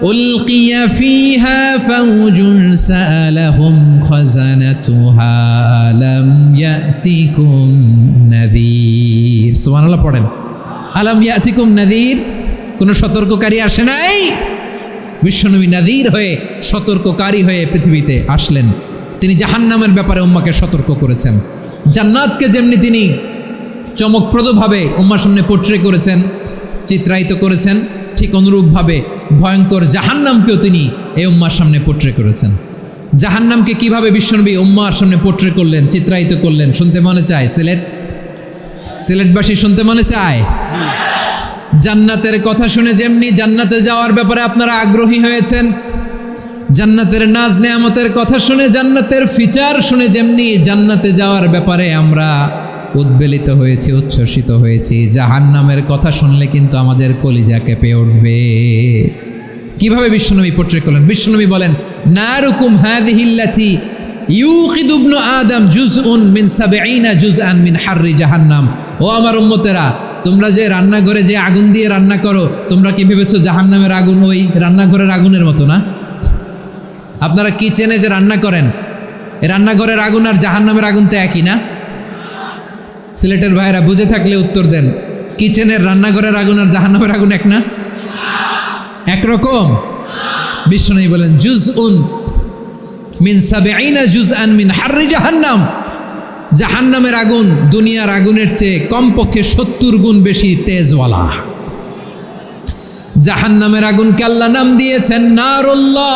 উলকিয়া ফিহা ফাউজুন সাআলাহুম খাজানাতুহা আলাম ইয়াতিকুম নাযীর। সুবহানাল্লাহ পড়েন। আলাম ইয়াতিকুম নাযীর, কোনো সতর্ককারী আসে নাই? বিশ্বনবী নাযীর হয়ে, সতর্ককারী হয়ে পৃথিবীতে আসলেন। তিনি জাহান্নামের ব্যাপারে উম্মাকে সতর্ক করেছেন। জান্নাতকে যেমনি তিনি চমকপ্রদভাবে উম্মার সামনে পোট্রে করেছেন, চিত্রায়িত করেছেন, ঠিক অনুরূপভাবে ভয়ঙ্কর জাহান্নামকেও তিনি এই উম্মার সামনে পোট্রে করেছেন। জাহান্নামকে কিভাবে বিশ্বনবী উম্মার সামনে পোট্রে করলেন, চিত্রায়িত করলেন, শুনতে মনে চায়? সিলেটবাসী শুনতে মনে চায়? জান্নাতের কথা শুনে যেমনি জান্নাতে যাওয়ার ব্যাপারে আপনারা আগ্রহী হয়েছেন, জান্নাতের নাজ নেয়ামতের কথা শুনে, জান্নাতের ফিচার শুনে যেমনি জান্নাতে যাওয়ার ব্যাপারে আমরা উদ্বেলিত হয়েছি, উচ্ছ্বসিত হয়েছি, জাহান্নামের কথা শুনলে কিন্তু আমাদের কলিজা কেঁপে উঠবে। কিভাবে বিশ্বনবী পোট্রে করলেন? বিশ্বনবী বলেন, নারুকুম হাযিহিল্লাতী ইউকিদু ইবনু আদম জুজউন মিন ৭০ জুজআন মিন হাররি জাহান্নাম। ও আমার উম্মতেরা, তোমরা যে রান্নাঘরে যে আগুন দিয়ে রান্না করো, তোমরা কি ভেবেছো জাহান্নামের আগুন ওই রান্নাঘরের আগুনের মতো না? আপনারা কিচেনে যে রান্না করেন, এই রান্নাঘরের আগুন আর জাহান্নামের আগুন তো একই না? সিলেটের ভাইরা বুঝে থাকলে উত্তর দেন, কিচেনের রান্নাঘরের আগুন আর জাহান্নামের আগুন এক না? একরকম? বিশ্বনবী বলেন, জুজউন মিন ৭০ জুজআন মিন হাররি জাহান্নাম, জাহান্নামের আগুন দুনিয়ার আগুনের চেয়ে কমপক্ষে ৭০ গুণ বেশি তেজওয়ালা। জাহান্নামের আগুনকে আল্লাহ নাম দিয়েছেন নারুল্লাহ।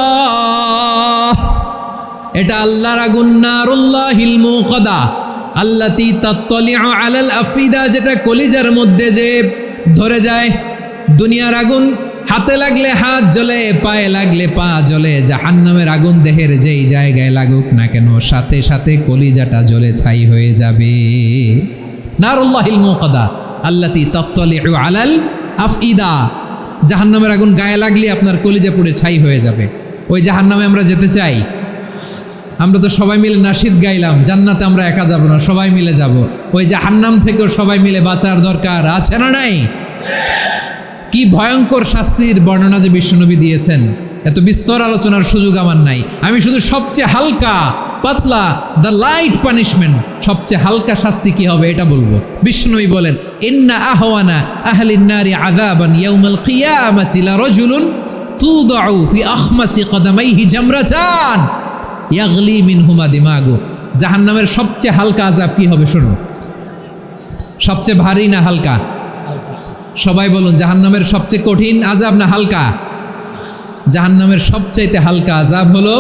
এটা আল্লাহর আগুন, নারুল্লাহিল মুকাদা আল্লাতী তাত্তালিউ আলাল আফিদা, যেটা কলিজার মধ্যে যে ধরে যায়। দুনিয়ার আগুন হাতে লাগলে হাত জ্বলে, পায়ে লাগলে পা জ্বলে, জাহান্নামের আগুন দেহের যেই জায়গায় লাগুক না কেন, সাথে সাথে কলিজাটা জ্বলে ছাই হয়ে যাবে। নারুল্লাহিল মুকাদা আল্লাতী তাত্তালিউ আলাল আফিদা, জাহান্নামের আগুন গায়ে লাগলে আপনার কলিজা পুড়ে ছাই হয়ে যাবে। ওই জাহান্নামে আমরা যেতে চাই? আমরা তো সবাই মিলে নাশিদ গাইলাম, জান্নাতে আমরা একা যাব না, সবাই মিলে যাব। ওই জাহান্নাম থেকেও সবাই মিলে বাঁচার দরকার আছে না নাই? কি ভয়ঙ্কর শাস্তির বর্ণনা যে বিশ্বনবী দিয়েছেন, এত বিস্তর আলোচনার সুযোগ আমার নাই। আমি শুধু সবচেয়ে হালকা পাতলা, দ্য লাইট পানিশমেন্ট, সবচেয়ে হালকা শাস্তি কি হবে এটা বলবো। বিশ্বনবী বলেন, ইন্না আহওয়ানা আহলিন নারি আযাবান ইয়াউমাল কিয়ামাতি লারাজুলুন তুদাউ ফি আখমাসি কদামাইহি জামরাতান ইয়াগলি মিনহুমা দিমাগু। জাহান্নামের সবচেয়ে হালকা আযাব কি হবে শোনো। সবচেয়ে ভারী না হালকা? সবাই বলুন, জাহান্নামের সবচেয়ে কঠিন আযাব না হালকা? জাহান্নামের সবচাইতে হালকা আযাব হলো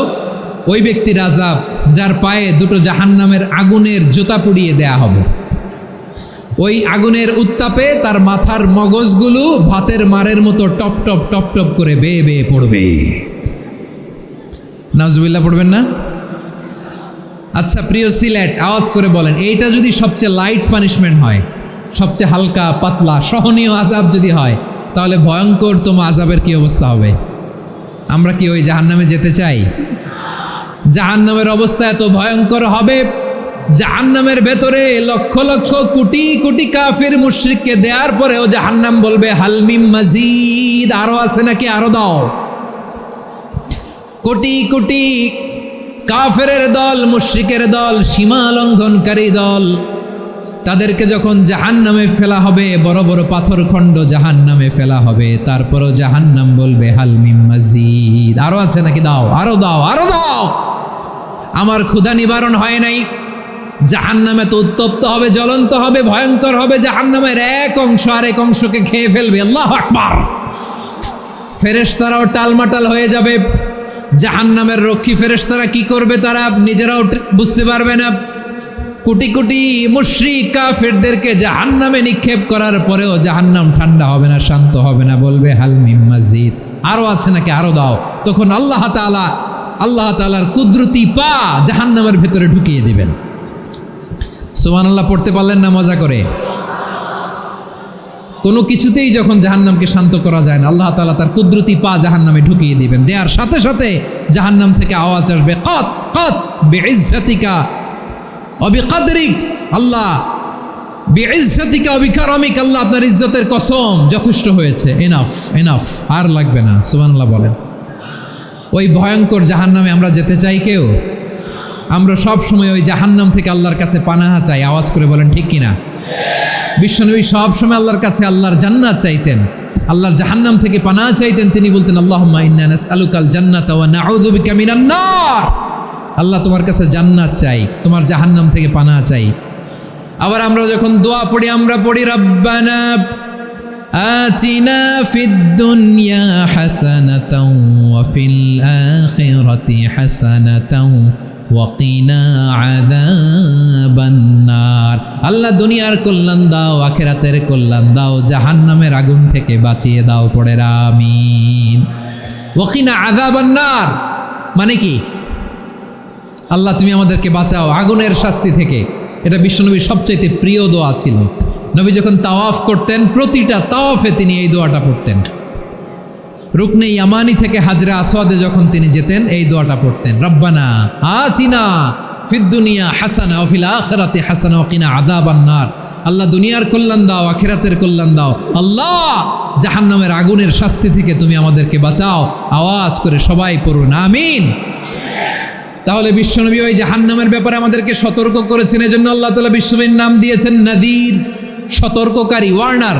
ওই ব্যক্তির আযাব যার পায়ে দুটো জাহান্নামের আগুনের জুতা পুড়িয়ে দেয়া হবে। ওই আগুনের উত্তাপে তার মাথার মগজগুলো ভাতের মারের মতো টপ টপ টপ টপ করে বেয়ে বেয়ে পড়বে। নাউজুবিল্লাহ পড়বেন না? আচ্ছা প্রিয় সিলেট, আওয়াজ করে বলেন, এইটা যদি সবচেয়ে লাইট পানিশমেন্ট হয়, সবচেয়ে হালকা পাতলা সহনীয় আযাব যদি হয়, তাহলে ভয়ঙ্করতম আযাবের কি অবস্থা হবে? আমরা কি ওই জাহান্নামে যেতে চাই? জাহান্নামের অবস্থা এত ভয়ঙ্কর হবে, জাহান্নামের ভেতরে লক্ষ লক্ষ কোটি কোটি কাফির মুশরিককে দেওয়ার পরেও জাহান্নাম বলবে হালমিম মাজিদ, আরো আছে নাকি, আরো দাও। কোটি কোটি কাফেরের দল, মুশরিকের দল, সীমা লঙ্ঘনকারী দল, তাদেরকে যখন জাহান্নামে ফেলা হবে, বড় বড় পাথরখণ্ড জাহান্নামে ফেলা হবে, তারপরও জাহান্নাম বলবে হালমিম মাজিদ, আরো আছে নাকি, দাও, আরো দাও, আরো দাও। আমার ক্ষুধা নিবারণ হয় নাই। জাহান্নামে তো উত্তপ্ত হবে, জ্বলন্ত হবে, ভয়ঙ্কর হবে। জাহান্নামের এক অংশ আরেক অংশকে খেয়ে ফেলবে। আল্লাহু আকবার। ফেরেশতারাও টালমাটাল হয়ে যাবে। জাহান্নামের রক্ষী ফেরেশতারা কি করবে তারা নিজেরাও বুঝতে পারবে না। কোটি কোটি মুশরিক কাফেরদেরকে জাহান্নামে নিক্ষেপ করার পরেও জাহান্নাম ঠান্ডা হবে না, শান্ত হবে না, বলবে হাল মিম মাজিদ, আরো আছে নাকি, আরো দাও। তখন আল্লাহ তাআলার কুদরতি পা জাহান্নামের ভেতরে ঢুকিয়ে দিবেন। সুবহানাল্লাহ পড়তে পারলেন না মজা করে? কোনো কিছুতেই যখন জাহান্নামকে শান্ত করা যায় না, আল্লাহ তাআলা তার কুদরতি পা জাহান্নামে ঢুকিয়ে দিবেন। দেওয়ার সাথে সাথে জাহান্নাম থেকে আওয়াজ আসবে, কাত কাত বিইজ্জাতিকা ওয়া বিকদরিক, আল্লাহ বিইজ্জাতিকা ওয়া বিকারামিক, আল্লাহ আপনার ইজ্জতের কসম, যথেষ্ট হয়েছে, এনাফ এনাফ, আর লাগবে না। সুবহানাল্লাহ বলেন। ওই ভয়ঙ্কর জাহান্নামে আমরা যেতে চাই কেউ? আমরা সব সময় ওই জাহান্নাম থেকে আল্লাহর কাছে পানাহা চাই। আওয়াজ করে বলেন ঠিক কিনা? বিশ্বনবী সব সময় আল্লাহর কাছে আল্লাহর জান্নাত চাইতেন, আল্লাহর জাহান্নাম থেকে পানাহা চাইতেন। তিনি বলতেন আল্লাহুম্মা ইন্না নাসআলুকাল জান্নাতা ওয়া নাউযু বিকা মিনান নার, আল্লাহ তোমার কাছে জান্নাত চাই, তোমার জাহান্নাম থেকে পানাহা চাই। আবার আমরা যখন দোয়া পড়ি, আমরা পড়ি রব্বানা আতিনা ফিদ দুনিয়া হাসানাতাও ওয়া ফিল আখিরাতি হাসানাতাও ওয়া কিনা আযাবান নার, আল্লাহ দুনিয়ার কল্যাণ দাও, আখিরাতের কল্যাণ দাও, জাহান্নামের আগুন থেকে বাঁচিয়ে দাও। পড়ে আমিন। ওয়া কিনা আযাবান নার মানে কি? আল্লাহ তুমি আমাদেরকে বাঁচাও আগুনের শাস্তি থেকে। এটা বিশ্বনবীর সবচাইতে প্রিয় দোয়া ছিল। নবী যখন তাওয়াফ করতেন, প্রতিটা তাওয়াফে তিনি এই দোয়াটা পড়তেন। রুকনে ইয়ামানি থেকে হাজরা আসওয়াদে যখন তিনি যেতেন, এই দোয়াটা পড়তেন, রব্বানা আতিনা ফিদ দুনিয়া হাসানা ওয়া ফিল আখিরাতি হাসানা ওয়া কিনা আযাবান নার, আল্লাহ দুনিয়ার কল্যাণ দাও, আখিরাতের কল্যাণ দাও, আল্লাহ জাহান্নামের আগুনের শাস্তি থেকে তুমি আমাদেরকে বাঁচাও। আওয়াজ করে সবাই পড়ুন আমিন। তাহলে বিশ্বনবী ওই জাহান্নামের ব্যাপারে আমাদেরকে সতর্ক করেছেন। এজন্য আল্লাহ তাআলা বিশ্বনবীর নাম দিয়েছেন নাযীর, সতর্ককারী, ওয়ার্নার।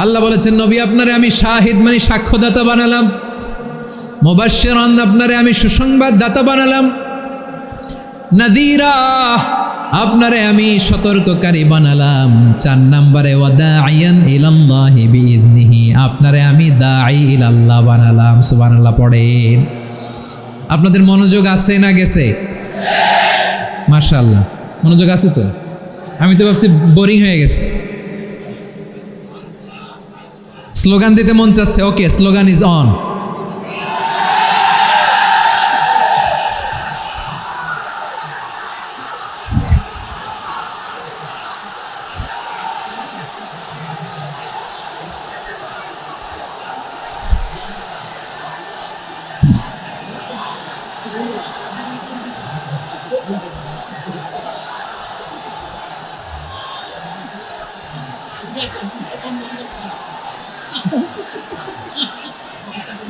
আল্লাহ বলেছেন নবী আপনারে আমি শাহিদ মানে সাক্ষ্যদাতা বানালাম, মুবাশশিরান আপনারে আমি সুসংবাদদাতা বানালাম, নাযীরা আপনারে আমি সতর্ককারী বানালাম। 4 নম্বরে ওয়া দাঈয়ান ইলাল্লাহি বিইذনিহি, আপনারে আমি দাঈ ইলাল্লাহ বানালাম। সুবহানাল্লাহ পড়েন। আপনাদের মনোযোগ আছে না গেছে? মাশাআল্লাহ মনোযোগ আছে তো? আমি তো ভাবছি বোরিং হয়ে গেছে। স্লোগান দিতে মন চাচ্ছে। ওকে, স্লোগান ইজ অন।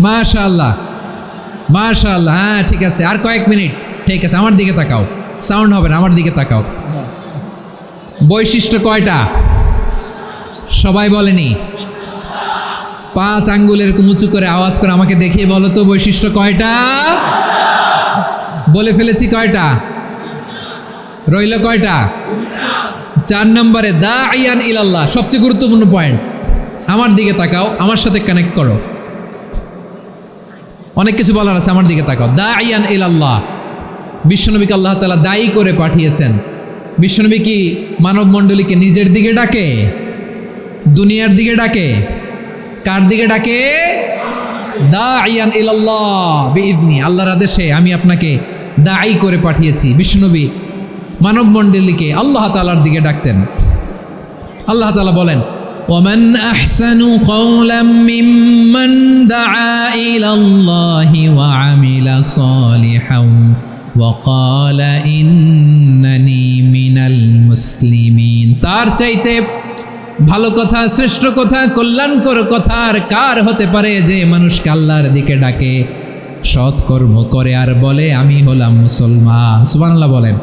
মাশাআল্লাহ মাশাআল্লাহ, হ্যাঁ ঠিক আছে, আর কয়েক মিনিট। ঠিক আছে, আমার দিকে তাকাও, সাউন্ড হবে না, আমার দিকে তাকাও। বৈশিষ্ট্য কয়টা সবাই বলেনি? 5 আঙ্গুল এরকম উঁচু করে আওয়াজ করে আমাকে দেখিয়ে বলো তো বৈশিষ্ট্য কয়টা? বলে ফেলেছি কয়টা? রইল কয়টা? 4 নম্বরে দাঈয়ান ইলাল্লাহ, সবচেয়ে গুরুত্বপূর্ণ পয়েন্ট। আমার দিকে তাকাও, আমার সাথে কানেক্ট করো। অনেক কিছু বলার আছে, আমার দিকে তাকাও। দাঈয়ান ইলাল্লাহ, বিশ্বনবীকে আল্লাহ তাআলা দায়ী করে পাঠিয়েছেন। বিশ্বনবী কি মানব মণ্ডলীকে নিজের দিকে ডাকে, দুনিয়ার দিকে ডাকে? কার দিকে ডাকে? দাইয়ান ইলাল্লাহ বিইذনি, আল্লাহর আদেশে আমি আপনাকে দাঈ করে পাঠিয়েছি। বিশ্বনবী মানব মণ্ডলীকে আল্লাহ তাআলার দিকে ডাকতেন। আল্লাহ তাআলা বলেন, ওয়ামান আহসানু কওলাম মিম্মান দাআ ইলাল্লাহি ওয়া আমিলা সালিহান ওয়া ক্বালা ইন্নানি মিনাল মুসলিমিন। তার চাইতে ভালো কথা, শ্রেষ্ঠ কথা, কল্যাণকর কথা আর কার হতে পারে যে মানুষকে আল্লাহর দিকে ডাকে, সৎকর্ম করে আর বলে আমি হলাম মুসলমান। সুবহানাল্লাহ বলেন।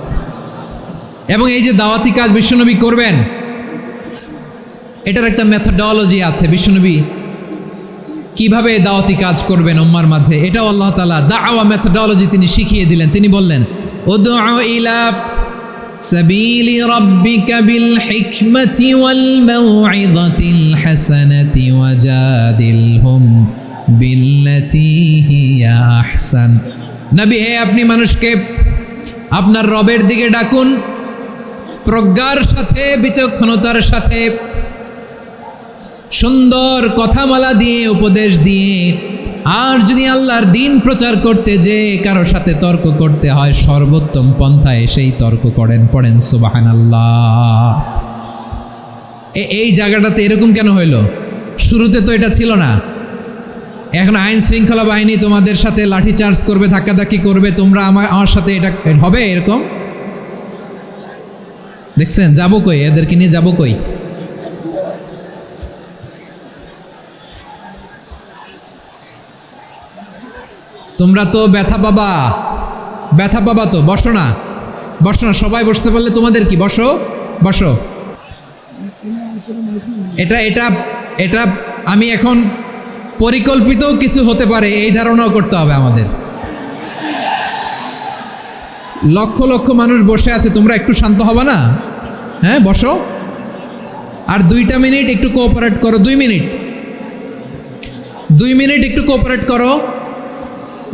এবং এই যে দাওয়াতি কাজ বিশ্বনবী করবেন, এটার একটা মেথডোলজি আছে। বিশ্বনবী কিভাবে দাওয়াতি কাজ করবেন উম্মার মাঝে, এটাও আল্লাহ তাআলা দাওয়া মেথডোলজি তিনি শিখিয়ে দিলেন। তিনি বললেন, উদউ ইলা সাবিলি রাব্বিকা বিল হিকমাতি ওয়াল মাউইযাতিল হাসানাতি ওয়াজাদিলহুম বিল্লাতী হিয়া আহসান। নবী হে, আপনি মানুষকে আপনার রবের দিকে ডাকুন প্রজ্ঞার সাথে, বিচক্ষণতার সাথে, সুন্দর কথামালা দিয়ে, উপদেশ দিয়ে। আর যদি আল্লাহর দিন প্রচার করতে যে কারো সাথে তর্ক করতে হয়, সর্বোত্তম পন্থায় সেই তর্ক করেন। পড়েন সুবহানাল্লাহ। এই জায়গাটাতে এরকম কেন হইল? শুরুতে তো এটা ছিল না। এখন আইন শৃঙ্খলা বাহিনী তোমাদের সাথে লাঠি চার্জ করবে, ধাক্কাধাক্কি করবে, তোমরা আমার সাথে এটা হবে এরকম? দেখছেন? যাবো কই? এদেরকে নিয়ে যাবো কই? তোমরা তো ব্যথা পাবা, ব্যথা পাবা তো। বসো না, বসো না, সবাই বসতে পারলে তোমাদের কি? বসো, বসো। এটা এটা এটা আমি এখন পরিকল্পিত কিছু হতে পারে এই ধারণাও করতে হবে আমাদের। লক্ষ লক্ষ মানুষ বসে আছে, তোমরা একটু শান্ত হবে না? হ্যাঁ, বসো। আর 2টা মিনিট একটু কোঅপারেট করো। 2 মিনিট, 2 মিনিট একটু কোঅপারেট করো।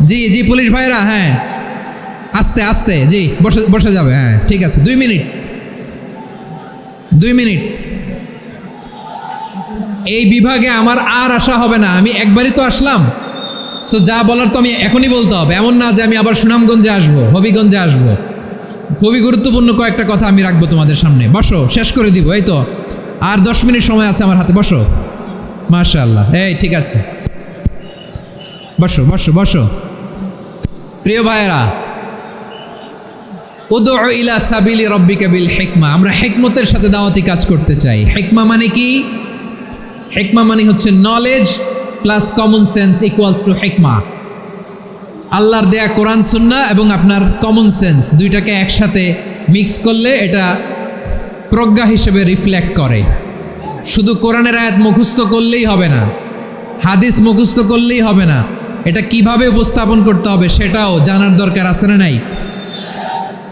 জি জি, পুলিশ ভাইরা, হ্যাঁ, আস্তে আস্তে, জি, বসে বসে যাবে। হ্যাঁ, ঠিক আছে। 2 মিনিট, 2 মিনিট। এই বিভাগে আমার আর আসা হবে না, আমি একবারই তো আসলাম। সো যা বলার তো আমি এখনই বলতে হবে, এমন না যে আমি আবার সুনামগঞ্জে আসবো, হবিগঞ্জে আসবো। খুবই গুরুত্বপূর্ণ কয়েকটা কথা আমি রাখবো তোমাদের সামনে। বসো, শেষ করে দিব। এই তো আর 10 মিনিট সময় আছে আমার হাতে। বসো। মাশাআল্লাহ, এই ঠিক আছে, বসো বসো বসো। প্রিয় ভাইয়েরা, উদউ ইলা সাবিলি রাব্বিকা বিল হিকমা। আমরা হিকমতের সাথে দাওয়াতি কাজ করতে চাই। হিকমা মানে কি? হিকমা মানে হচ্ছে knowledge plus common sense equals to হিকমা। আল্লাহর দেয়া কোরআন সুন্নাহ এবং আপনার কমন সেন্স, দুইটাকে একসাথে মিক্স করলে এটা প্রজ্ঞা হিসেবে রিফ্লেক্ট করে। শুধু কোরআনের আয়াত মুখস্থ করলেই হবে না, হাদিস মুখস্থ করলেই হবে না, এটা কিভাবে উপস্থাপন করতে হবে সেটাও জানার দরকার আছে না নাই?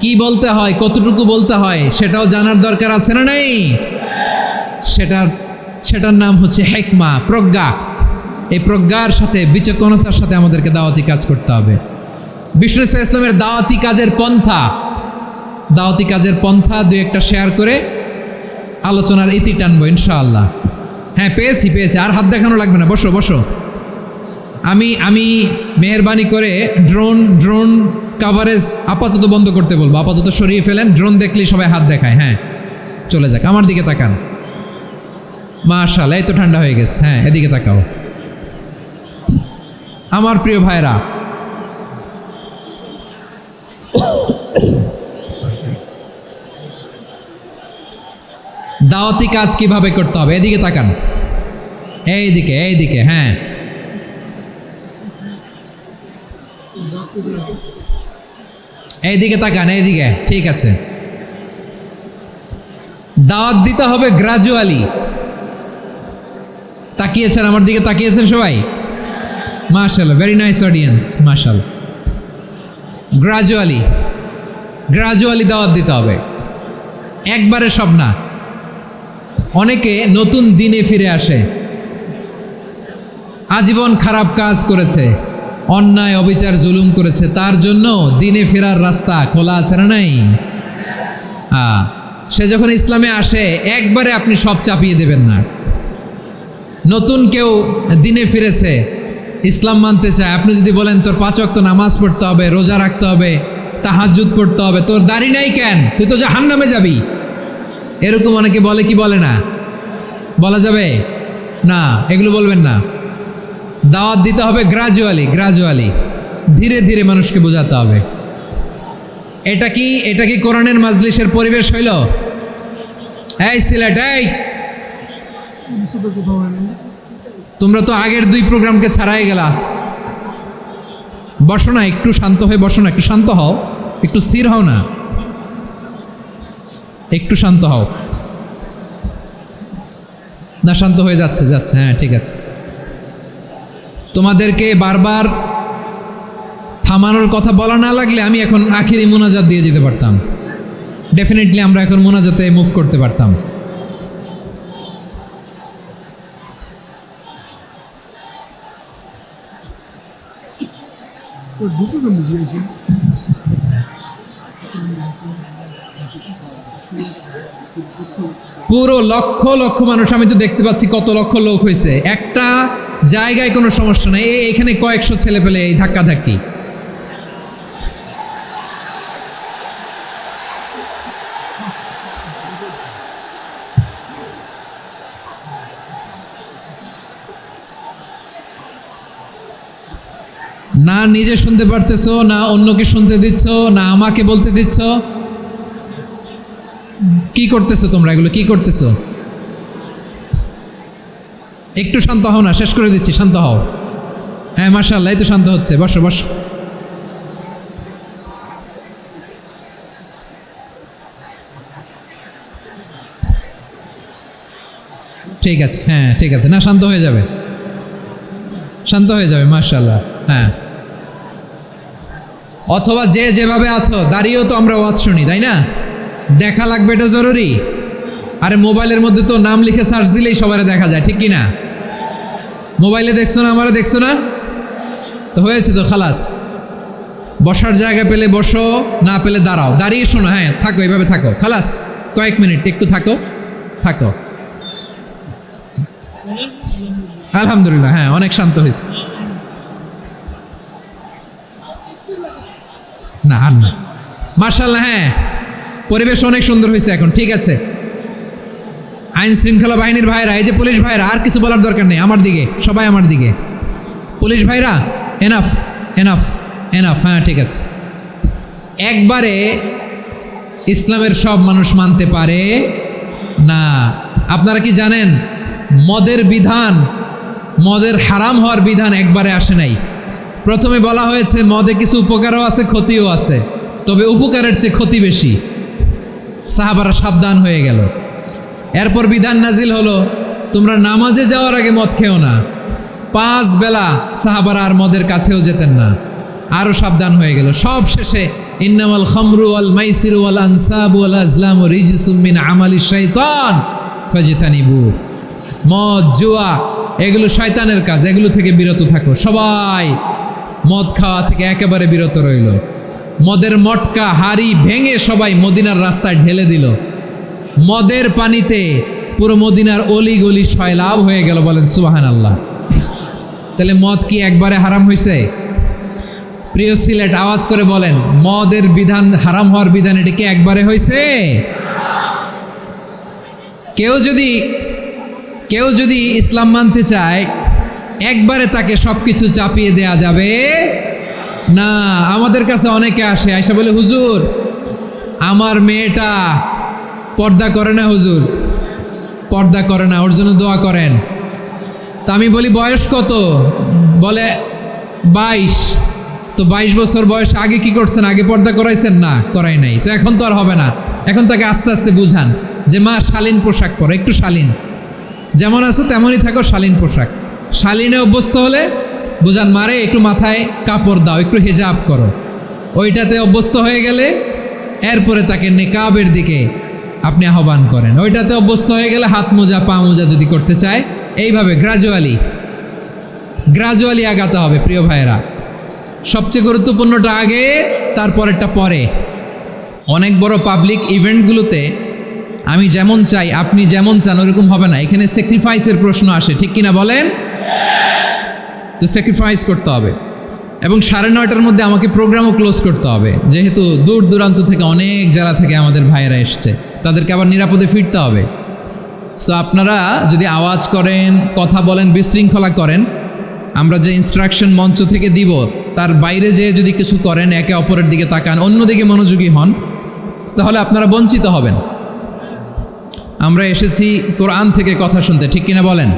কি বলতে হয়, কতটুকু বলতে হয় সেটাও জানার দরকার আছে না নাই? সেটার নাম হচ্ছে হিকমা, প্রজ্ঞা। এই প্রজ্ঞার সাথে, বিচক্ষণতার সাথে আমাদেরকে দাওয়াতি কাজ করতে হবে। বিষ্ণু ইসলামের দাওয়াতি কাজের পন্থা 2-1টা শেয়ার করে আলোচনার ইতি টানবো ইনশাআল্লাহ। হ্যাঁ, পেয়েছি। আর হাত দেখানো লাগবে না, বসো বসো। আমি মেহেরবানি করে ড্রোন কাভারেজ আপাতত বন্ধ করতে বলবো, আপাতত সরিয়ে ফেলেন। ড্রোন দেখলেই সবাই হাত দেখায়। হ্যাঁ, চলে যাক। আমার দিকে তাকান। মাশাআল্লাহ, এই তো ঠান্ডা হয়ে গেছে। হ্যাঁ, এদিকে তাকাও। আমার প্রিয় ভাইরা, দাওয়াতি কাজ কিভাবে করতে হবে এদিকে তাকান। এইদিকে, হ্যাঁ, এইদিকে তাকান, এইদিকে, ঠিক আছে। দাওয়াত দিতে হবে গ্রাজুয়ালি। তাকিয়েছেন আমার দিকে? তাকিয়েছেন সবাই? মাশাআল্লাহ, ভেরি নাইস অডিয়েন্স, মাশাআল্লাহ। গ্রাজুয়ালি দাওয়াত দিতে হবে, একবারে সব না। অনেকে নতুন দিনে ফিরে আসে, আজীবন খারাপ কাজ করেছে, অন্যায় অবিচার জুলুম করেছে, তার জন্য দিনে ফেরার রাস্তা খোলা আছে না নাই? সে যখন ইসলামে আসে একবারে আপনি সব চাপিয়ে দেবেন না। নতুন কেউ দিনে ফিরেছে, ইসলাম মানতে চায়, আপনি যদি বলেন তোর 5 ওয়াক্ত নামাজ পড়তে হবে, রোজা রাখতে হবে, তাহাজ্জুদ পড়তে হবে, তোর দাড়ি নাই কেন, তুই তো জাহান্নামে যাবি, এরকম অনেকে বলে কি বলে না? বলা যাবে না, এগুলো বলবেন না। দাওয়াত দিতে হবে গ্রাজুয়ালি, ধীরে ধীরে মানুষকে বোঝাতে হবে। এটা কি কোরআনের মাজলিসের পরিবেশ হইল? এই সিলেট, এই তোমরা তো আগের 2 প্রোগ্রামকে ছাড়াই গেলা। বসো না, একটু শান্ত হয়ে বসো না, একটু শান্ত হও, একটু স্থির হও না, একটু শান্ত হও না। শান্ত হয়ে যাচ্ছে, হ্যাঁ ঠিক আছে। তোমাদেরকে বারবার থামানোর কথা বলা না লাগলে আমি এখন আখিরি মোনাজাত দিয়ে যেতে পারতাম। ডেফিনেটলি আমরা এখন মোনাজাতে মুভ করতে পারতাম। পুরো লক্ষ লক্ষ মানুষ, আমি তো দেখতে পাচ্ছি কত লক্ষ লোক হয়েছে একটা জায়গায়, কোনো সমস্যা নেই। এখানে কয়েকশো ছেলে পেলে এই ধাক্কা ধাক্কি। না নিজে শুনতে পারতেছো, না অন্যকে শুনতে দিচ্ছ, না আমাকে বলতে দিচ্ছ। কি করতেছো তোমরা? এগুলো কি করতেছো? একটু শান্ত হও না, শেষ করে দিচ্ছি, শান্ত হও। হ্যাঁ মাশাআল্লাহ, এই তো শান্ত হচ্ছে। বসো বসো। ঠিক আছে, হ্যাঁ ঠিক আছে, না শান্ত হয়ে যাবে, শান্ত হয়ে যাবে মাশাআল্লাহ। হ্যাঁ, অথবা যে যেভাবে আছো দাঁড়িয়েও তো আমরা ওয়াজ শুনি, তাই না? দেখা লাগবে, এটা জরুরি। আরে মোবাইলের মধ্যে তো নাম লিখে সার্চ দিলেই সবাই দেখা যায়, ঠিক কি না? মোবাইলে দেখছো না, আমারে দেখছো না, তো হয়েছে তো, খালাস। বসার জায়গা পেলে বসো, না পেলে দাঁড়াও, দাঁড়িয়ে শোনো। হ্যাঁ থাকো, এইভাবে থাকো, খালাস। কয়েক মিনিট একটু থাকো। আলহামদুলিল্লাহ, হ্যাঁ অনেক শান্ত হয়েছে। না আর না, মাশাআল্লাহ, হ্যাঁ পরিবেশ অনেক সুন্দর হয়েছে এখন। ঠিক আছে, আইন শৃঙ্খলা বাহিনীর ভাইরা, এই যে পুলিশ ভাইরা, আর কিছু বলার দরকার নেই, আমার দিকে সবাই, আমার দিকে। পুলিশ ভাইরা, এনাফ এনাফ এনাফ। হ্যাঁ ঠিক আছে। একবারে ইসলামের সব মানুষ মানতে পারে না। আপনারা কি জানেন মদের বিধান, মদের হারাম হওয়ার বিধান একবারে আসে নাই। প্রথমে বলা হয়েছে মদে কিছু উপকারও আছে, ক্ষতিও আছে, তবে উপকারের চেয়ে ক্ষতি বেশি। সাহাবারা সাবধান হয়ে গেল। এরপর বিধান নাজিল হলো, তোমরা নামাজে যাওয়ার আগে মদ খেও না। 5 বেলা সাহাবারা আর মদের কাছেও যেতেন না, আরও সাবধান হয়ে গেল। সব শেষে ইন্নামাল খামরু ওয়াল মাইসিরু ওয়াল আনসাবু ওয়াল আজলামু রিজসুম মিন আমালিশ শাইতান ফাজতানিবু। মদ, জুয়া এগুলো শয়তানের কাজ, এগুলো থেকে বিরত থাকো। সবাই মদ খাওয়া থেকে একেবারে বিরত রইল। মদের মটকা হাড়ি ভেঙে সবাই মদিনার রাস্তায় ঢেলে দিল। মদের পানিতে পুরো মদিনার অলি গলি সয়লাভ হয়ে গেল। বলেন সুবহানাল্লাহ। তাহলে মদ কি একবারে হারাম হয়েছে? প্রিয় সিলেট, আওয়াজ করে বলেন, মদের বিধান, হারাম হওয়ার বিধান, এটা কি একবারে হয়েছে? কেউ যদি ইসলাম মানতে চায়, একবারে তাকে সব কিছু চাপিয়ে দেয়া যাবে না। আমাদের কাছে অনেকে আসে, আয়সা বলে, হুজুর আমার মেয়েটা পর্দা করে না, হুজুর পর্দা করে না, ওর জন্য দোয়া করেন। তা আমি বলি বয়স কত? বলে 22। তো 22 বছর বয়স, আগে কি করছেন? আগে পর্দা করাইছেন? না, করাই নাই। তো এখন তো আর হবে না। এখন তাকে আস্তে আস্তে বুঝান যে মা শালীন পোশাক পরো, একটু শালীন, যেমন আছো তেমনই থাকো, শালীন পোশাক। শালীনে অভ্যস্ত হলে বুঝান, মারে একটু মাথায় কাপড় দাও, একটু হিজাব করো। ওইটাতে অভ্যস্ত হয়ে গেলে এরপরে তাকে নিকাবের দিকে আপনি আহ্বান করেন। ওইটাতে অভ্যস্ত হয়ে গেলে হাত মোজা, পা মোজা যদি করতে চায়, এইভাবে গ্রাজুয়ালি আগাতে হবে। প্রিয় ভাইয়েরা, সবচেয়ে গুরুত্বপূর্ণটা আগে, তারপরেরটা পরে। অনেক বড় পাবলিক ইভেন্টগুলোতে আমি যেমন চাই আপনি যেমন চান ওরকম হবে না, এখানে স্যাক্রিফাইসের প্রশ্ন আসে, ঠিক কিনা বলেন? তো স্যাক্রিফাইস করতে হবে এবং 9:30টার মধ্যে আমাকে প্রোগ্রামও ক্লোজ করতে হবে, যেহেতু দূর দূরান্ত থেকে অনেক জেলা থেকে আমাদের ভাইয়েরা এসছে, তাদেরকে আবার নিরাপদে ফিরতে হবে। সো আপনারা যদি আওয়াজ করেন, কথা বলেন, বিশৃঙ্খলা করেন, আমরা যে ইনস্ট্রাকশন মঞ্চ থেকে দিব তার বাইরে যেয়ে যদি কিছু করেন, একে অপরের দিকে তাকান, অন্যদিকে মনোযোগী হন, তাহলে আপনারা বঞ্চিত হবেন। আমরা এসেছি কোরআন থেকে কথা শুনতে, ঠিক কিনা বলেন?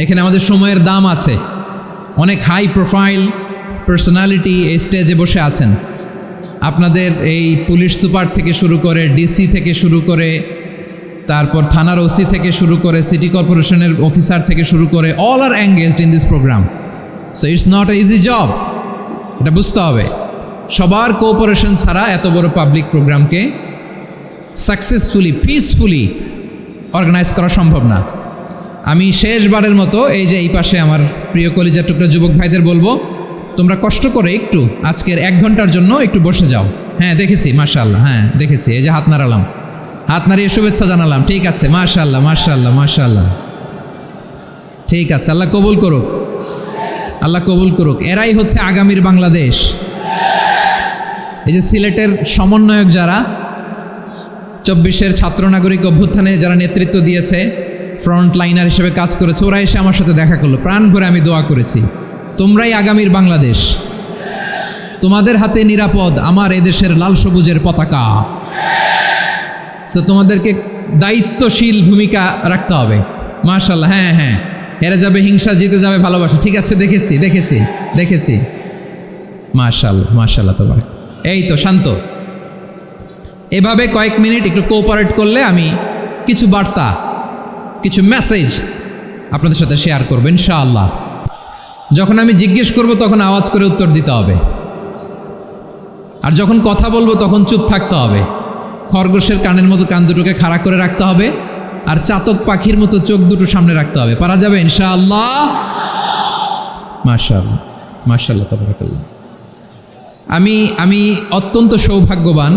এখানে আমাদের সময়ের দাম আছে। অনেক হাই প্রোফাইল পার্সোনালিটি এই স্টেজে বসে আছেন। আপনাদের এই পুলিশ সুপার থেকে শুরু করে, ডিসি থেকে শুরু করে, তারপর থানার ওসি থেকে শুরু করে, সিটি কর্পোরেশনের অফিসার থেকে শুরু করে, all are engaged in this program. So it's not a easy job, এটা বুঝতে হবে। সবার কোঅপারেশন ছাড়া এত বড় পাবলিক প্রোগ্রামকে সাকসেসফুলি, পিসফুলি অর্গানাইজ করা সম্ভব না। আমি শেষবারের মতো এই যে এই পাশে আমার প্রিয় কলিজার টুকরা যুবক ভাইদের বলবো, তোমরা কষ্ট করে একটু আজকের 1 ঘন্টার জন্য একটু বসে যাও। হ্যাঁ দেখেছি, মাশাআল্লাহ, হ্যাঁ দেখেছি, এই যে হাত নাড়ালাম, হাত নাড়িয়ে শুভেচ্ছা জানালাম, ঠিক আছে, মাশাআল্লাহ মাশাআল্লাহ মাশাআল্লাহ, ঠিক আছে, আল্লাহ কবুল করুক, আল্লাহ কবুল করুক। এরাই হচ্ছে আগামীর বাংলাদেশ। এই যে সিলেটের সমন্বয়ক যারা 24-এর ছাত্র নাগরিক অভ্যুত্থানে যারা নেতৃত্ব দিয়েছে, ফ্রন্ট লাইনার হিসেবে কাজ করেছে, ওরা এসে আমার সাথে দেখা করলো, প্রাণ ভরে আমি দোয়া করেছি, তোমরাই আগামীর বাংলাদেশ, তোমাদের হাতে নিরাপদ আমার এদেশের লাল সবুজের পতাকা। সো তোমাদেরকে দায়িত্বশীল ভূমিকা রাখতে হবে। মাশাআল্লাহ, হ্যাঁ হ্যাঁ, হেরে যাবে হিংসা, জিতে যাবে ভালোবাসা, ঠিক আছে, দেখেছি দেখেছি দেখেছি, মাশাআল্লাহ মাশাআল্লাহ। তোমার এই তো শান্ত, এভাবে কয়েক মিনিট একটু কোঅপারেট করলে আমি কিছু বার্তা, কিছু মেসেজ আপনাদের সাথে শেয়ার করবো ইনশাআল্লাহ। যখন আমি জিজ্ঞেস করব তখন আওয়াজ করে উত্তর দিতে হবে, আর যখন কথা বলবো তখন চুপ থাকতে হবে। খরগোশের কানের মতো কান দুটোকে খাড়া করে রাখতে হবে, আর চাতক পাখির মতো চোখ দুটো সামনে রাখতে হবে। পারা যাবে ইনশাআল্লাহ? মাশাআল্লাহ মাশাআল্লাহ তাবারাকাল্লাহ। আমি অত্যন্ত সৌভাগ্যবান,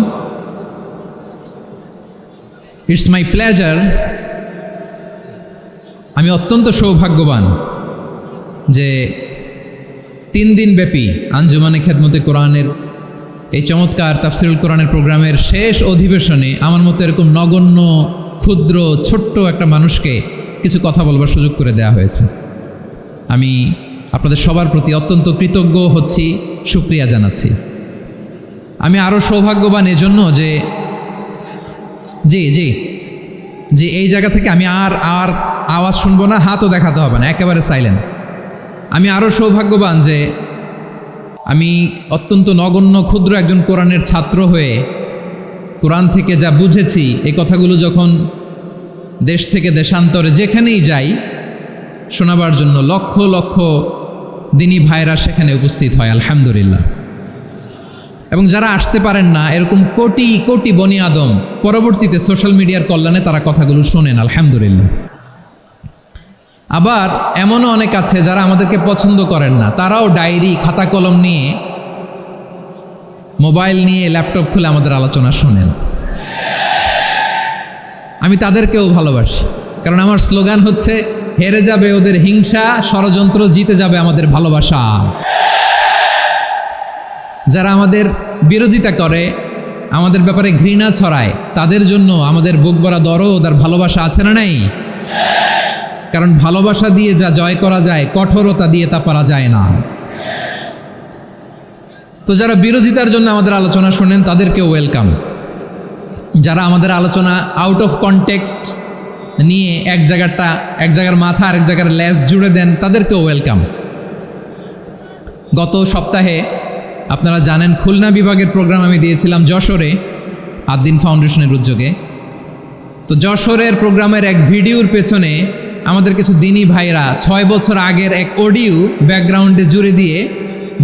ইটস মাই প্লেজার, আমি অত্যন্ত সৌভাগ্যবান যে 3 দিন ব্যাপী আঞ্জুমানে খেদমতে কোরআনের এই চমৎকার তাফসিরুল কোরআনের প্রোগ্রামের শেষ অধিবেশনে আমার মতো এরকম নগণ্য, ক্ষুদ্র, ছোট্ট একটা মানুষকে কিছু কথা বলবার সুযোগ করে দেওয়া হয়েছে। আমি আপনাদের সবার প্রতি অত্যন্ত কৃতজ্ঞ হচ্ছি, শুকরিয়া জানাচ্ছি। আমি আরও সৌভাগ্যবান এজন্য যে জি জি জি এই জায়গা থেকে আমি আর আওয়াজ শুনবো না, হাতও দেখাতে হবে না, একেবারে সাইলেন্ট। আমি আরও সৌভাগ্যবান যে আমি অত্যন্ত নগণ্য ক্ষুদ্র একজন কোরআনের ছাত্র হয়ে কোরআন থেকে যা বুঝেছি, এই কথাগুলো যখন দেশ থেকে দেশান্তরে যেখানেই যাই শোনাবার জন্য লক্ষ লক্ষ দিনী ভাইরা সেখানে উপস্থিত হয়, আলহামদুলিল্লাহ। এবং যারা আসতে পারেন না, এরকম কোটি কোটি বনি আদম পরবর্তীতে সোশ্যাল মিডিয়ার কল্যাণে তারা কথাগুলো শোনেন, আলহামদুলিল্লাহ। আবার এমনও অনেক আছে যারা আমাদেরকে পছন্দ করেন না, তারাও ডায়েরি, খাতা কলম নিয়ে, মোবাইল নিয়ে, ল্যাপটপ খুলে আমাদের আলোচনা শোনেন। আমি তাদেরকেও ভালোবাসি, কারণ আমার স্লোগান হচ্ছে, হেরে যাবে ওদের হিংসা, ষড়যন্ত্র, জিতে যাবে আমাদের ভালোবাসা। যারা আমাদের বিরোধিতা করে, আমাদের ব্যাপারে ঘৃণা ছড়ায়, তাদের জন্য আমাদের বুক ভরা দরদ আর ভালোবাসা আছে না নাই? কারণ ভালোবাসা দিয়ে যা জয় করা যায়, কঠোরতা দিয়ে তা পারা যায় না। তো যারা বিরোধিতার জন্য আমাদের আলোচনা শোনেন তাদেরকেও ওয়েলকাম। যারা আমাদের আলোচনা আউট অফ কনটেক্সট নিয়ে এক জায়গার মাথা আর এক জায়গার লেজ জুড়ে দেন, তাদেরকেও ওয়েলকাম। গত সপ্তাহে আপনারা জানেন খুলনা বিভাগের প্রোগ্রাম আমি দিয়েছিলাম যশোরে, আদ্দিন ফাউন্ডেশনের উদ্যোগে। তো যশোরের প্রোগ্রামের এক ভিডিওর পেছনে আমাদের কিছু দিনী ভাইরা 6 বছর আগের এক অডিও ব্যাকগ্রাউন্ডে জুড়ে দিয়ে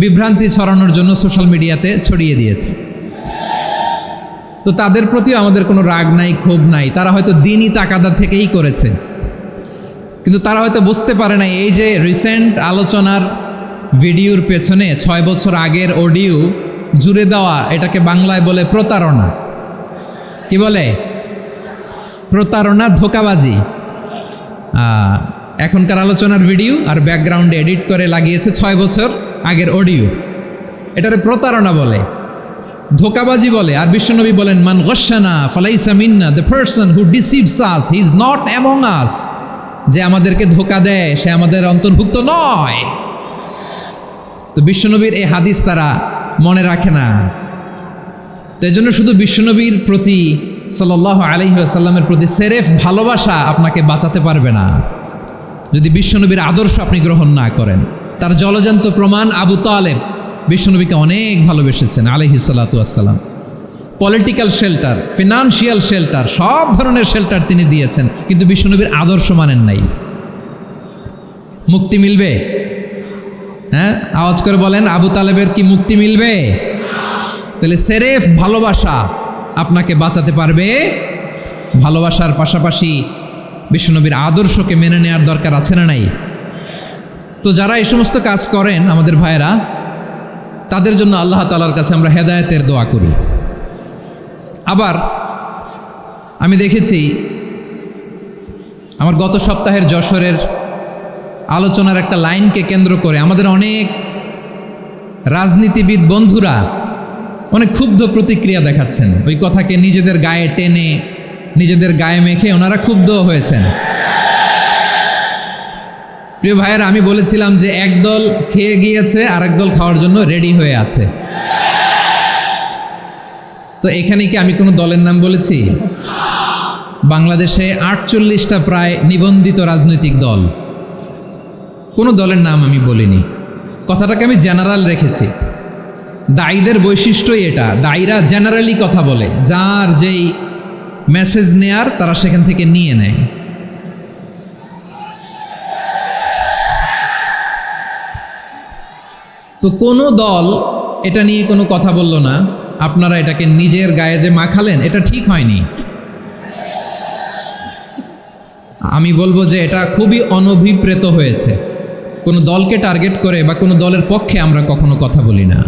বিভ্রান্তি ছড়ানোর জন্য সোশ্যাল মিডিয়াতে ছড়িয়ে দিয়েছে। তো তাদের প্রতিও আমাদের কোনো রাগ নাই, ক্ষোভ নাই, তারা হয়তো দিনই তাকাদা থেকেই করেছে, কিন্তু তারা হয়তো বুঝতে পারে না এই যে রিসেন্ট আলোচনার ভিডিওর পেছনে 6 বছর আগের অডিও জুড়ে দেওয়া, এটাকে বাংলায় বলে প্রতারণা। কি বলে? প্রতারণা, ধোঁকাবাজি। এখনকার আলোচনার ভিডিও আর ব্যাকগ্রাউন্ডে এডিট করে লাগিয়েছে 6 বছর আগের অডিও। এটারে প্রতারণা বলে, ধোঁকাবাজি বলে। আর বিশ্বনবী বলেন, মান গশানা ফালাইসা মিন্না, the person who deceives us he is not among us. যে আমাদেরকে ধোঁকা দেয় সে আমাদের অন্তর্ভুক্ত নয়। তো বিশ্বনবীর এই হাদিস তারা মনে রাখে না। তো এই জন্য শুধু বিশ্বনবীর প্রতি সাল্লাল্লাহু আলাইহি ওয়াসাল্লামের প্রতি সেরেফ ভালোবাসা আপনাকে বাঁচাতে পারবে না যদি বিশ্বনবীর আদর্শ আপনি গ্রহণ না করেন। তার জলজান্ত প্রমাণ, আবু তালেব বিশ্বনবীকে অনেক ভালোবেসেছেন আলাইহিস সালাতু ওয়াসসালাম। পলিটিক্যাল শেল্টার, ফিনান্সিয়াল শেল্টার, সব ধরনের শেল্টার তিনি দিয়েছেন, কিন্তু বিশ্বনবীর আদর্শ মানেন নাই। মুক্তি মিলবে? হ্যাঁ, আওয়াজ করে বলেন, আবু তালেবের কি মুক্তি মিলবে? তাহলে সেরেফ ভালোবাসা আপনাকে বাঁচাতে পারবে। ভালোবাসার পাশাপাশি বিশ্বনবীর আদর্শকে মেনে নেওয়ার দরকার আছে না নাই? তো যারা এই সমস্ত কাজ করেন আমাদের ভাইয়েরা, তাদের জন্য আল্লাহ তাআলার কাছে আমরা হেদায়েতের দোয়া করি। আবার আমি দেখেছি আমার গত সপ্তাহের যশোরের আলোচনার একটা লাইনকে কেন্দ্র করে আমাদের অনেক রাজনীতিবিদ বন্ধুরা অনেক ক্ষুব্ধ প্রতিক্রিয়া দেখাচ্ছেন। ওই কথাকে নিজেদের গায়ে টেনে, নিজেদের গায়ে মেখে ওনারা ক্ষুব্ধ হয়েছেন। প্রিয় ভাইয়েরা, আমি বলেছিলাম যে একদল খেয়ে গিয়েছে আর একদল খাওয়ার জন্য রেডি হয়ে আছে। তো এখানে কি আমি কোনো দলের নাম বলেছি? বাংলাদেশে 48টা প্রায় নিবন্ধিত রাজনৈতিক দল, কোনো দলের নাম আমি বলিনি। কথাটাকে আমি জেনারেল রেখেছি। দায়ীদের বৈশিষ্ট্যই এটা, দায়ীরা জেনারেলি কথা বলে, যার যেই মেসেজ নেয়ার তারা সেখান থেকে নিয়ে নেয়। তো কোনো দল এটা নিয়ে কোনো কথা বলল না। আপনারা এটাকে নিজের গায়ে যে মাখালেন, এটা ঠিক হয়নি। আমি বলবো যে এটা খুবই অনভিপ্রেত হয়েছে। কোনো দলকে টার্গেট করে বা কোনো দলের পক্ষে আমরা কখনো কথা বলি না।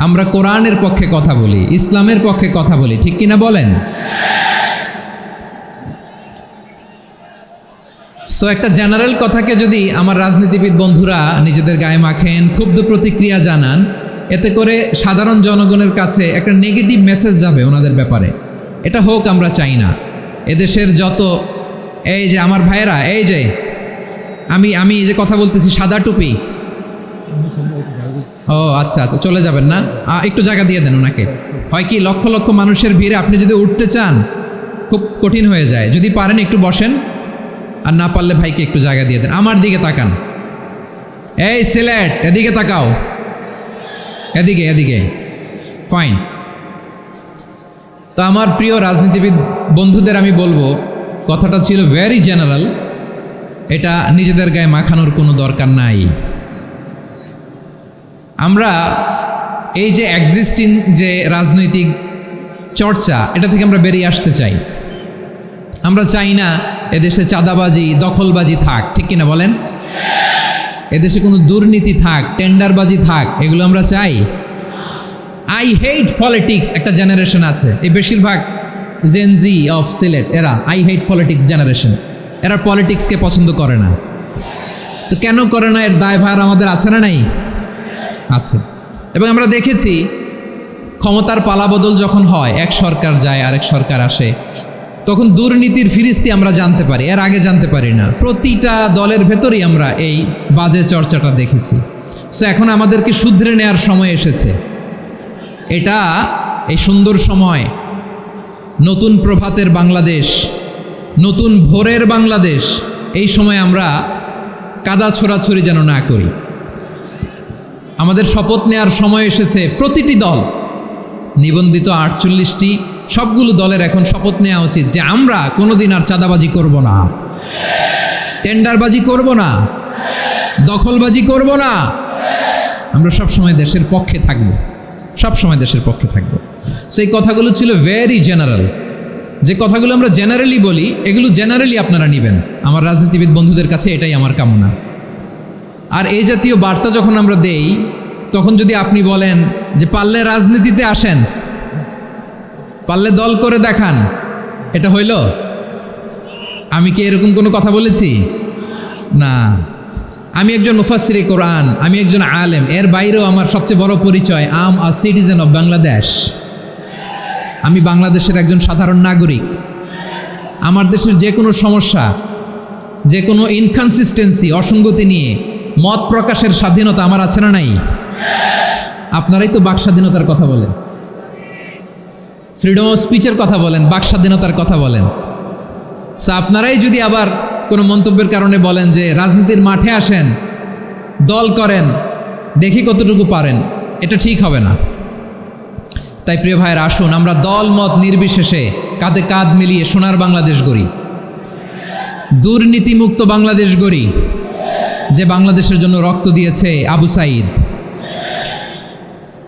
আমরা কোরআনের পক্ষে কথা বলি, ইসলামের পক্ষে কথা বলি, ঠিক কিনা বলেন? সো একটা জেনারেল কথাকে যদি আমার রাজনীতিবিদ বন্ধুরা নিজেদের গায়ে মাখেন, ক্ষুব্ধ প্রতিক্রিয়া জানান, এতে করে সাধারণ জনগণের কাছে একটা নেগেটিভ মেসেজ যাবে ওনাদের ব্যাপারে। এটা হোক আমরা চাই না। এদেশের যত এই যে আমার ভাইয়েরা, এই যে আমি যে কথা বলতেছি, সাদা টুপি, ও আচ্ছা আচ্ছা, চলে যাবেন না? একটু জায়গা দিয়ে দেন ওনাকে। হয় কি, লক্ষ লক্ষ মানুষের ভিড়ে আপনি যদি উঠতে চান খুব কঠিন হয়ে যায়। যদি পারেন একটু বসেন, আর না পারলে ভাইকে একটু জায়গা দিয়ে দেন। আমার দিকে তাকান, এই সিলেট, এদিকে তাকাও, এদিকে এদিকে, ফাইন। তো আমার প্রিয় রাজনীতিবিদ বন্ধুদের আমি বলবো, কথাটা ছিল ভেরি জেনারেল, এটা নিজেদের গায়ে মাখানোর কোনো দরকার নাই। আমরা এই যে এক্সিস্টিং যে রাজনৈতিক চর্চা, এটা থেকে আমরা বেরিয়ে আসতে চাই। আমরা চাই না এদেশে চাঁদাবাজি, দখলবাজি থাক, ঠিক কিনা বলেন? এদেশে কোনো দুর্নীতি থাক, টেন্ডারবাজি থাক, এগুলো আমরা চাই। আই হেট পলিটিক্স একটা জেনারেশন আছে, এই বেশিরভাগ জেনজি অফ সিলেট, এরা আই হেট পলিটিক্স জেনারেশন। এরা পলিটিক্সকে পছন্দ করে না। তো কেন করে না, এর দায়ভার আমাদের আছে না নাই? আছে। এবং আমরা দেখেছি ক্ষমতার পালাবদল যখন হয়, এক সরকার যায় আরেক সরকার আসে, তখন দুর্নীতির ফিরিস্তি আমরা জানতে পারি, এর আগে জানতে পারি না। প্রতিটা দলের ভেতরেই আমরা এই বাজে চর্চাটা দেখেছি। সো এখন আমাদেরকে শুধরে নেওয়ার সময় এসেছে। এটা এই সুন্দর সময়, নতুন প্রভাতের বাংলাদেশ, নতুন ভোরের বাংলাদেশ, এই সময় আমরা কাদা ছোড়াছুরি যেন না করি। আমাদের শপথ নেওয়ার সময় এসেছে। প্রতিটি দল, নিবন্ধিত 48টি, সবগুলো দলের এখন শপথ নেওয়া উচিত যে আমরা কোনোদিন আর চাঁদাবাজি করব না, টেন্ডারবাজি করব না, দখলবাজি করব না। আমরা সবসময় দেশের পক্ষে থাকব, সবসময় দেশের পক্ষে থাকব। সেই কথাগুলো ছিল ভেরি জেনারেল। যে কথাগুলো আমরা জেনারেলি বলি, এগুলো জেনারেলি আপনারা নেবেন। আমার রাজনীতিবিদ বন্ধুদের কাছে এটাই আমার কামনা। আর এই জাতীয় বার্তা যখন আমরা দেই, তখন যদি আপনি বলেন যে পারলে রাজনীতিতে আসেন, পারলে দল করে দেখান, এটা হইল? আমি কি এরকম কোনো কথা বলেছি? না। আমি একজন মুফাসসিরে কোরআন, আমি একজন আলেম, এর বাইরেও আমার সবচেয়ে বড় পরিচয় আম আ সিটিজেন অফ বাংলাদেশ। আমি বাংলাদেশের একজন সাধারণ নাগরিক। আমার দেশের যে কোনো সমস্যা, যে কোনো ইনকনসিস্টেন্সি, অসঙ্গতি নিয়ে মত প্রকাশের স্বাধীনতা আমার আছে না নাই? আপনারাই তো বাক স্বাধীনতার কথা বলেন, ফ্রিডম অফ স্পিচের কথা বলেন, বাক স্বাধীনতার কথা বলেন। আপনারাই যদি আবার কোনো মন্তব্যের কারণে বলেন যে রাজনীতির মাঠে আসেন, দল করেন, দেখি কতটুকু পারেন, এটা ঠিক হবে না। তাই প্রিয় ভাইয়ের, আসুন আমরা দল মত নির্বিশেষে কাঁধে কাঁধ মিলিয়ে সোনার বাংলাদেশ গড়ি, দুর্নীতিমুক্ত বাংলাদেশ গড়ি, যে বাংলাদেশের জন্য রক্ত দিয়েছে আবু সাঈদ,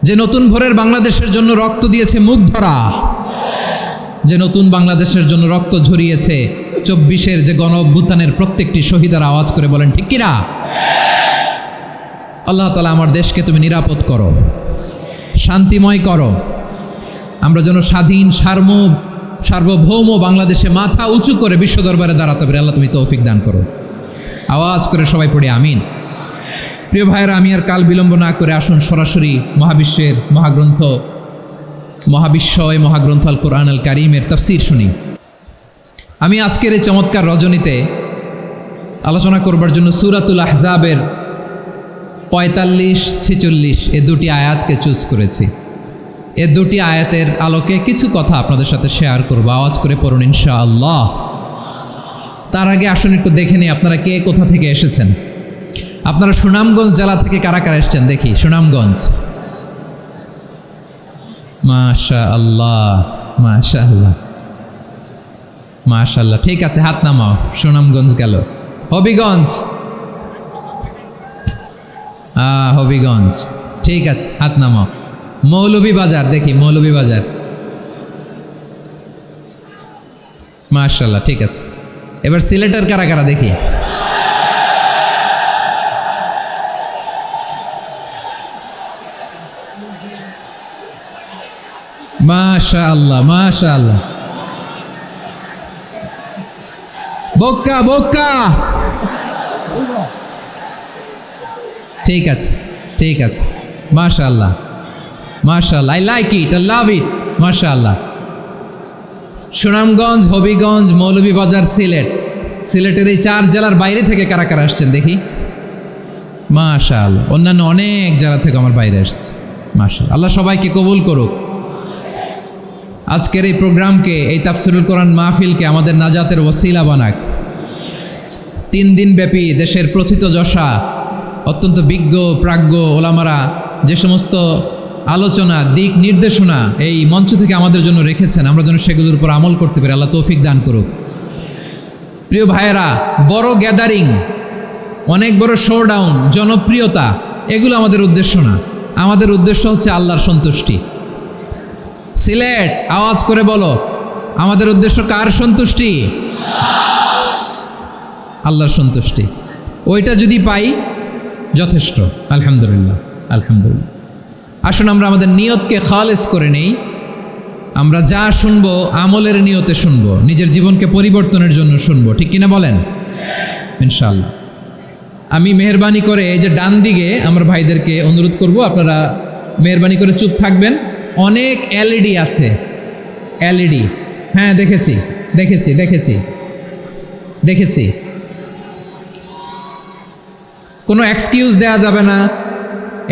যে নতুন ভোরের বাংলাদেশের জন্য রক্ত দিয়েছে মুগ্ধরা, যে নতুন বাংলাদেশের জন্য রক্ত ঝরিয়েছে 24-এর যে গণ অভ্যুত্থানের প্রত্যেকটি শহীদের। আওয়াজ করে বলেন ঠিক কিনা? আল্লাহ তাআলা আমার দেশকে তুমি নিরাপদ করো, শান্তিময় করো, আমরা যেন স্বাধীন সার্বভৌম বাংলাদেশে মাথা উঁচু করে বিশ্ব দরবারে দাঁড়াতে পারি। আল্লাহ তুমি তৌফিক দান করো। আওয়াজ করে সবাই পড়ি আমিন। প্রিয় ভাইয়েরা, আমি আর কাল বিলম্ব না করে আসুন সরাসরি মহাবিশ্বের মহাগ্রন্থ আল কোরআন আল কারীমের তাফসীর শুনি। আমি আজকের এই চমৎকার রজনীতে আলোচনা করবার জন্য সূরাতুল আহজাবের 45-46 এই দুটি আয়াতকে চুজ করেছি। এ দুটি আয়াতের আলোকে কিছু কথা আপনাদের সাথে শেয়ার করব। আওয়াজ করে পড়ুন ইনশাআল্লাহ। তার আগে আসুন একটু দেখে নিই আপনারা কে কোথা থেকে এসেছেন। আপনারা সুনামগঞ্জ জেলা থেকে কারা কারা এসেছেন দেখি। সুনামগঞ্জ, মাশাআল্লাহ মাশাআল্লাহ মাশাআল্লাহ, ঠিক আছে, হাত নামাও। সুনামগঞ্জ গেল। হবিগঞ্জ, হবিগঞ্জ, ঠিক আছে, হাত নামাও। মৌলভীবাজার দেখি, মৌলভীবাজার, মাশাআল্লাহ, ঠিক আছে। এবার সিলেটের কারা কারা দেখি। মাশাআল্লাহ মাশাআল্লাহ। বক্কা বক্কা, ঠিক আছে ঠিক আছে, মাশাআল্লাহ মাশাআল্লাহ, I like it, I love it, মাশাআল্লাহ। সুনামগঞ্জ, হবিগঞ্জ, মৌলভীবাজার, সিলেটের এই 4 জেলার বাইরে থেকে কারা কারা আসছেন দেখি। মাশাআল্লাহ, অন্যান্য অনেক জেলা থেকে আমার বাইরে এসেছে, মাশাআল্লাহ। আল্লাহ সবাইকে কবুল করুক। আজকের এই প্রোগ্রামকে, এই তাফসিরুল কোরআন মাহফিলকে আমাদের নাজাতের ওসিলা বানাক। 3 দিন ব্যাপী দেশের প্রথিতযশা অত্যন্ত বিজ্ঞ প্রাজ্ঞ ওলামারা যে সমস্ত আলোচনা, দিক নির্দেশনা এই মঞ্চ থেকে আমাদের জন্য রেখেছেন, আমরা যেন সেগুলোর উপর আমল করতে পারি। আল্লাহ তৌফিক দান করুক। প্রিয় ভাইয়েরা, বড় গ্যাদারিং, অনেক বড় শোডাউন, জনপ্রিয়তা, এগুলো আমাদের উদ্দেশ্য না। আমাদের উদ্দেশ্য হচ্ছে আল্লাহর সন্তুষ্টি। সিলেট, আওয়াজ করে বলো, আমাদের উদ্দেশ্য কার সন্তুষ্টি? আল্লাহর সন্তুষ্টি। ওইটা যদি পাই যথেষ্ট, আলহামদুলিল্লাহ আলহামদুলিল্লাহ। আসুন আমরা আমাদের নিয়তকে খালেস করে নেই। আমরা যা শুনবো আমলের নিয়তে শুনবো, নিজের জীবনকে পরিবর্তনের জন্য শুনবো, ঠিক কিনা বলেন? ইনশাআল্লাহ। আমি মেহরবানি করে এই যে ডান দিকে আমার ভাইদেরকে অনুরোধ করব, আপনারা মেহরবানি করে চুপ থাকবেন। অনেক এলইডি আছে, এলইডি, হ্যাঁ দেখেছি দেখেছি দেখেছি দেখেছি। কোনো এক্সকিউজ দেওয়া যাবে না,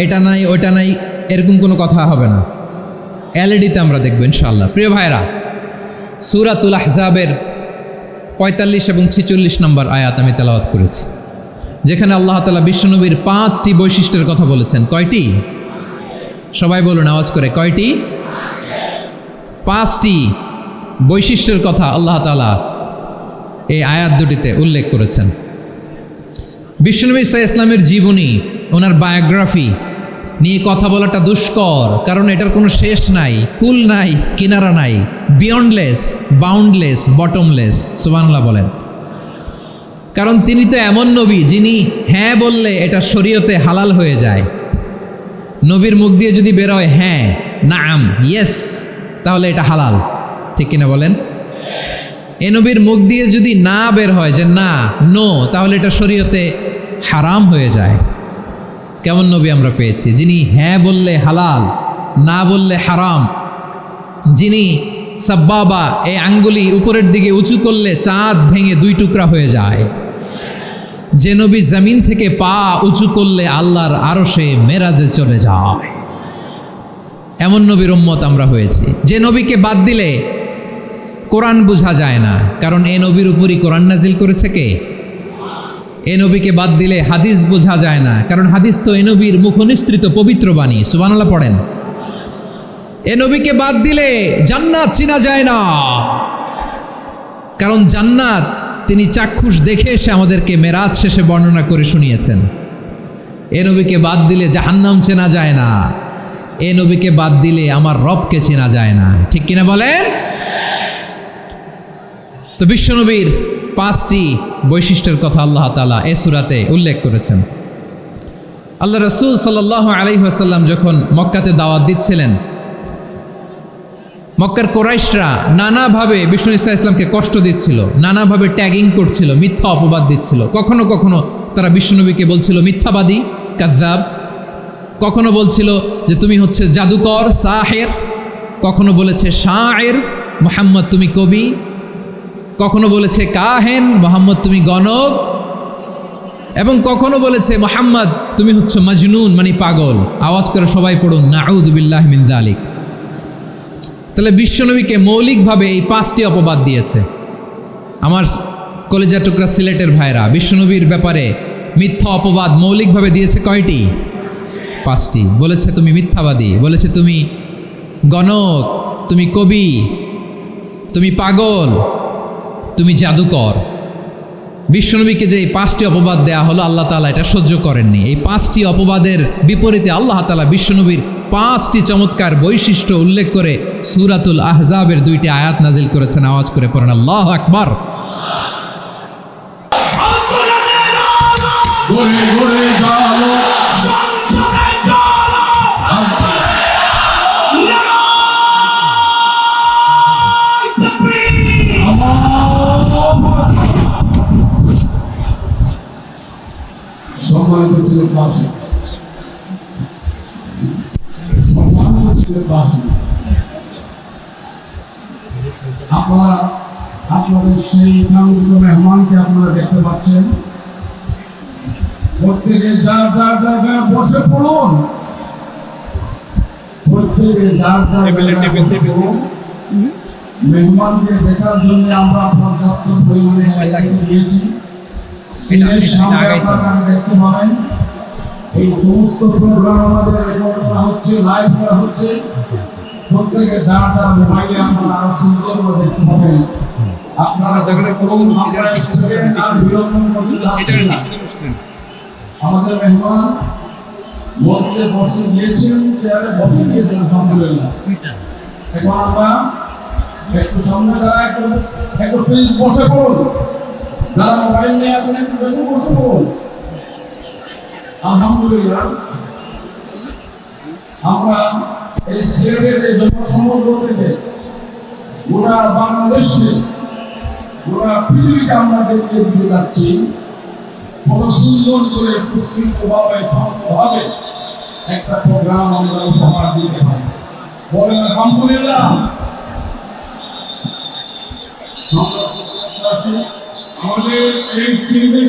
এটা নাই ওইটা নাই, এরকম কোনো কথা হবে না। এলইডিতে আমরা দেখব ইনশাআল্লাহ। প্রিয় ভাইরা, সূরাতুল আহজাবের 45 এবং 46 নম্বর আয়াত আমি তেলাওয়াত করেছি, যেখানে আল্লাহ তাআলা বিশ্বনবীর 5টি বৈশিষ্ট্যের কথা বলেছেন। কয়টি? সবাই বলুন আওয়াজ করে, কয়টি? 5টি বৈশিষ্ট্যের কথা আল্লাহ তাআলা এই আয়াত দুটিতে উল্লেখ করেছেন। বিশ্বনবী সাল্লাল্লাহু আলাইহি ইসলামের জীবনী, ওনার বায়োগ্রাফি নিয়ে কথা বলাটা দুষ্কর, কারণ এটার কোনো শেষ নাই, কুল নাই, কিনারা নাই, বিয়ন্ডলেস, বাউন্ডলেস, বটমলেস। সুবহানাল্লাহ বলেন। কারণ তিনি তো এমন নবী যিনি হ্যাঁ বললে এটা শরীয়তে হালাল হয়ে যায়। নবীর মুখ দিয়ে যদি বেরোয় হ্যাঁ, নাম, ইয়েস, তাহলে এটা হালাল, ঠিক কিনা বলেন? এ নবীর মুখ দিয়ে যদি না বের হয় যে না নো, তাহলে এটা শরীয়তে হারাম হয়ে যায়। কেমন নবী আমরা পেয়েছি, যিনি হ্যাঁ বললে হালাল, না বললে হারাম, যিনি সাব্বাবা এই আঙ্গুলি উপরের দিকে উঁচু করলে চাঁদ ভেঙে 2 টুকরা হয়ে যায়, যে নবী জমিন থেকে পা উঁচু করলে আল্লাহর আরশে মেরাজে চলে যায়, এমন নবীর উম্মত আমরা হয়েছি। যে নবীকে বাদ দিলে কোরআন বোঝা যায় না, কারণ এ নবীর উপরই কোরআন নাজিল করেছে কে? এ নবীকে বাদ দিলে হাদিস বোঝা যায় না, কারণ হাদিস তো এ নবীর মুখনিসৃত পবিত্র বাণী। সুবহানাল্লাহ পড়েন। এ নবীকে বাদ দিলে জান্নাত চিনা যায় না, কারণ জান্নাত তিনি চাক্ষুষ দেখে এসে আমাদেরকে মেরাজ শেষে বর্ণনা করে শুনিয়েছেন। এ নবীকে বাদ দিলে জাহান্নাম চেনা যায় না, এ নবীকে বাদ দিলে আমার রবকে চেনা যায় না। ঠিক কিনা বলেন? তো বিশ্বনবীর 5টি বৈশিষ্ট্যের কথা আল্লাহ তাআলা এই সূরাতে উল্লেখ করেছেন। আল্লাহ রাসূল সাল্লাল্লাহু আলাইহি ওয়াসাল্লাম যখন মক্কাতে দাওয়াত দিচ্ছিলেন, মক্কার কোরাইশরা নানাভাবে বিষ্ণু ইসা ইসলামকে কষ্ট দিচ্ছিল, নানাভাবে ট্যাগিং করছিল, মিথ্যা অপবাদ দিচ্ছিল। কখনো কখনো তারা বিশ্বনবীকে বলছিল মিথ্যাবাদী, কাযযাব। কখনো বলছিল যে তুমি হচ্ছে জাদুকর, সাহের। কখনো বলেছে শায়ের, মুহাম্মদ তুমি কবি। কখনো বলেছে কাহেন, মুহাম্মদ তুমি গণক। এবং কখনো বলেছে মুহাম্মদ তুমি হচ্ছে মাজনুন, মানে পাগল। আওয়াজ করে সবাই পড়ুন নাউযু বিল্লাহি মিন যালিক। তাহলে বিশ্বনবীকে মৌলিকভাবে এই 5টি অপবাদ দিয়েছে। আমার কলেজা টুকরা সিলেটের ভাইরা, বিশ্বনবীর ব্যাপারে মিথ্যা অপবাদ মৌলিকভাবে দিয়েছে কয়টি? 5টি। বলেছে তুমি মিথ্যাবাদী, বলেছে তুমি গণক, তুমি কবি, তুমি পাগল, তুমি জাদুকর। বিশ্বনবীকে যে এই 5টি অপবাদ দেয়া হলো, আল্লাহ তাআলা এটা সহ্য করেননি। এই 5টি অপবাদের বিপরীতে আল্লাহ তাআলা বিশ্বনবীর 5টি চমৎকার বৈশিষ্ট্য উল্লেখ করে সূরাতুল আহজাবের 2টি আয়াত নাজিল করেছেন। আওয়াজ করে পড়েন আল্লাহু আকবার। সম্মানিত সিলেটবাসী, আপনারা আপনাদের সেই কাঙ্ক্ষিত মেহমানকে আপনারা দেখতে পাচ্ছেন। প্রত্যেকে যার যার জায়গায় বসে পড়ুন, প্রত্যেকে যার যার জায়গায় বসে পড়ুন। মেহমানকে দেখার জন্য আমরা পর্যাপ্ত পরিমাণে দিয়েছি। আপনারা দেখতে পাবেন এই সমস্ত প্রোগ্রাম আমাদের রেকর্ড করা হচ্ছে, লাইভ করা হচ্ছে। প্রত্যেকে যার যার মোবাইলে আপনারা আরো সুন্দর করে দেখতে পাবেন। আপনারা দেখে করুন, আমরা সেকেন্ড আর বিলম্ব করতে যাচ্ছি না। আমাদের মেহমান মঞ্চে বসে গিয়েছেন, চেয়ারে বসে গিয়েছেন, আলহামদুলিল্লাহ। এখন আমরা একটু সামনে যারা একটু প্লিজ বসে পড়ুন। যারা মোবাইল নিয়ে আছেন একটু বেশি বসে পড়ুন। আলহামদুলিল্লাহ, আমরা এই সিলেটের এই জনসমুদ্র থেকে গোটা বাংলাদেশকে, গোটা পৃথিবীকে আমরা দেখতে দিতে যাচ্ছি। কত সুন্দর করে সুশৃঙ্খলভাবে, শান্তভাবে একটা প্রোগ্রাম আমরা উপহার দিতে পারি। বলেন আলহামদুলিল্লাহ। আমাদের এই স্টেজের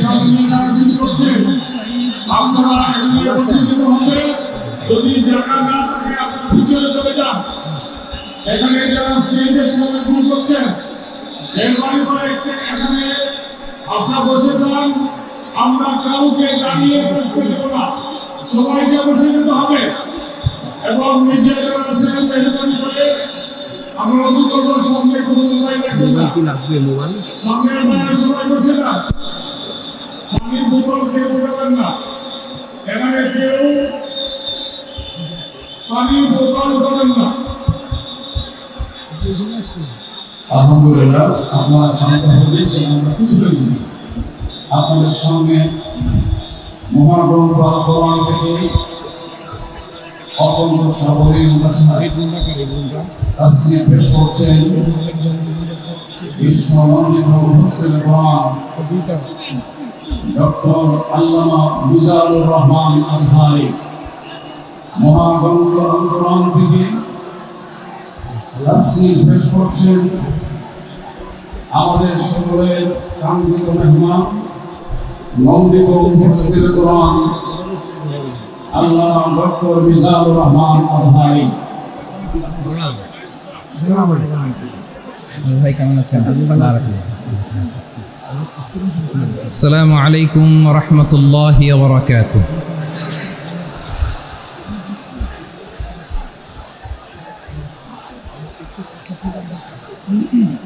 সামনে নাটক করছেন, আপনারা এখানে বসে যেতে হবে। যদি জায়গা না থাকে আপনারা পিছনে চলে যান। এখানে যারা স্টেজের সামনে ভুল করছেন, মেহরবানি করে এখানে আপনারা বসে যান। আমরা কাউকে দাঁড়িয়ে বসতে দেব না, সবাইকে বসে যেতে হবে। এবং মিডিয়া যারা আছেন মেহরবানি করে আমরা অনুকরণ সামনে কোনো মোবাইল রাখবেন না। সামনের বাইরে সবাই বসে যান। পানির বোতল কেউ উঠাবেন না। এখানে কেউ পানির বোতল উঠাবেন না। আলহামদুলিল্লাহ, আপনারা শান্ত হয়ে গেছেন, আমরা খুশি হয়ে গেছি। আপনাদের সামনে মহাগ্রন্থ আল কোরআন থেকে অত্যন্ত সাবলীল ভাষায় তাফসীর পেশ করছেন বিশ্বনন্দিত মুফাসসির কোরআন ডক্টর আল্লামা মিজানুর রহমান আজহারি। মহাগ্রন্থ আল কোরআন থেকে তাফসীর পেশ করছেন আমাদের সকলের কাঙ্ক্ষিত মেহমান নন্দিত মুফাসসির কোরআন আল্লামা ডক্টর মিজানুর রহমান আজহারি। ভাই কেমন আছেন? আসসালামু আলাইকুম ওয়া রাহমাতুল্লাহি ওয়া বারাকাতুহু।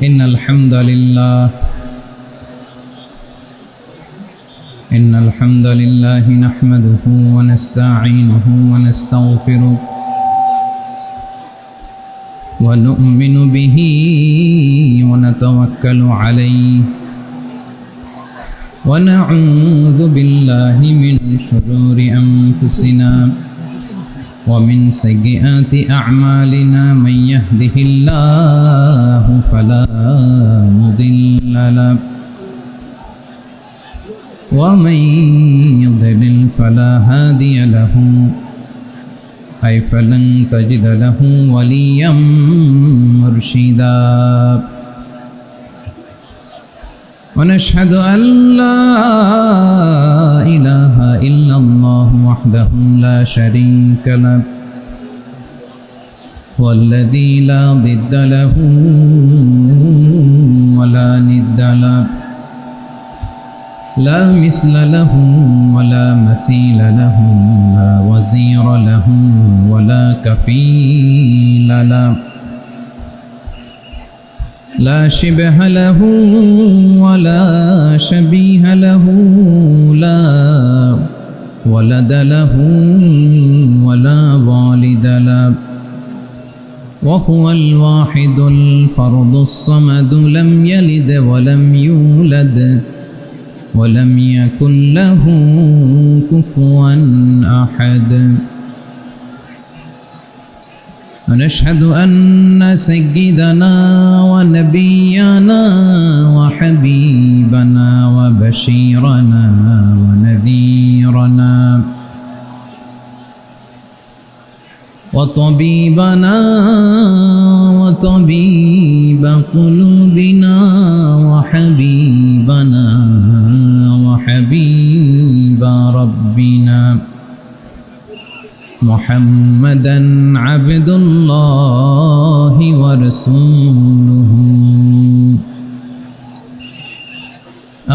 ইন্নাল হামদালিল্লাহ নাহমাদুহু ওয়া নাস্তাঈনুহু ওয়া নাস্তাগফিরুহ ونؤمن به ونتوكل عليه ونعوذ بالله من شرور أنفسنا ومن سيئات أعمالنا من يهده الله فلا مضل له ومن يضلل فلا هادي له أي فلن تجد له وليا مرشدا ونشهد أن لا إله إلا الله وحده لا شريك له والذي لا ضد له ولا ند له لا مثل له ولا مثيل له لا وزير له ولا كفيل له لا شبه له ولا شبيه له لا ولد له ولا والد له وهو الواحد الفرد الصمد لم يلد ولم يولد ولم يكن له كفوا أحد ونشهد أن سيدنا ونبينا وحبيبنا وبشيرنا ونذيرنا وطبيبنا وطبيب قلوبنا وحبيبنا وحبيب ربنا محمدا عبد الله ورسوله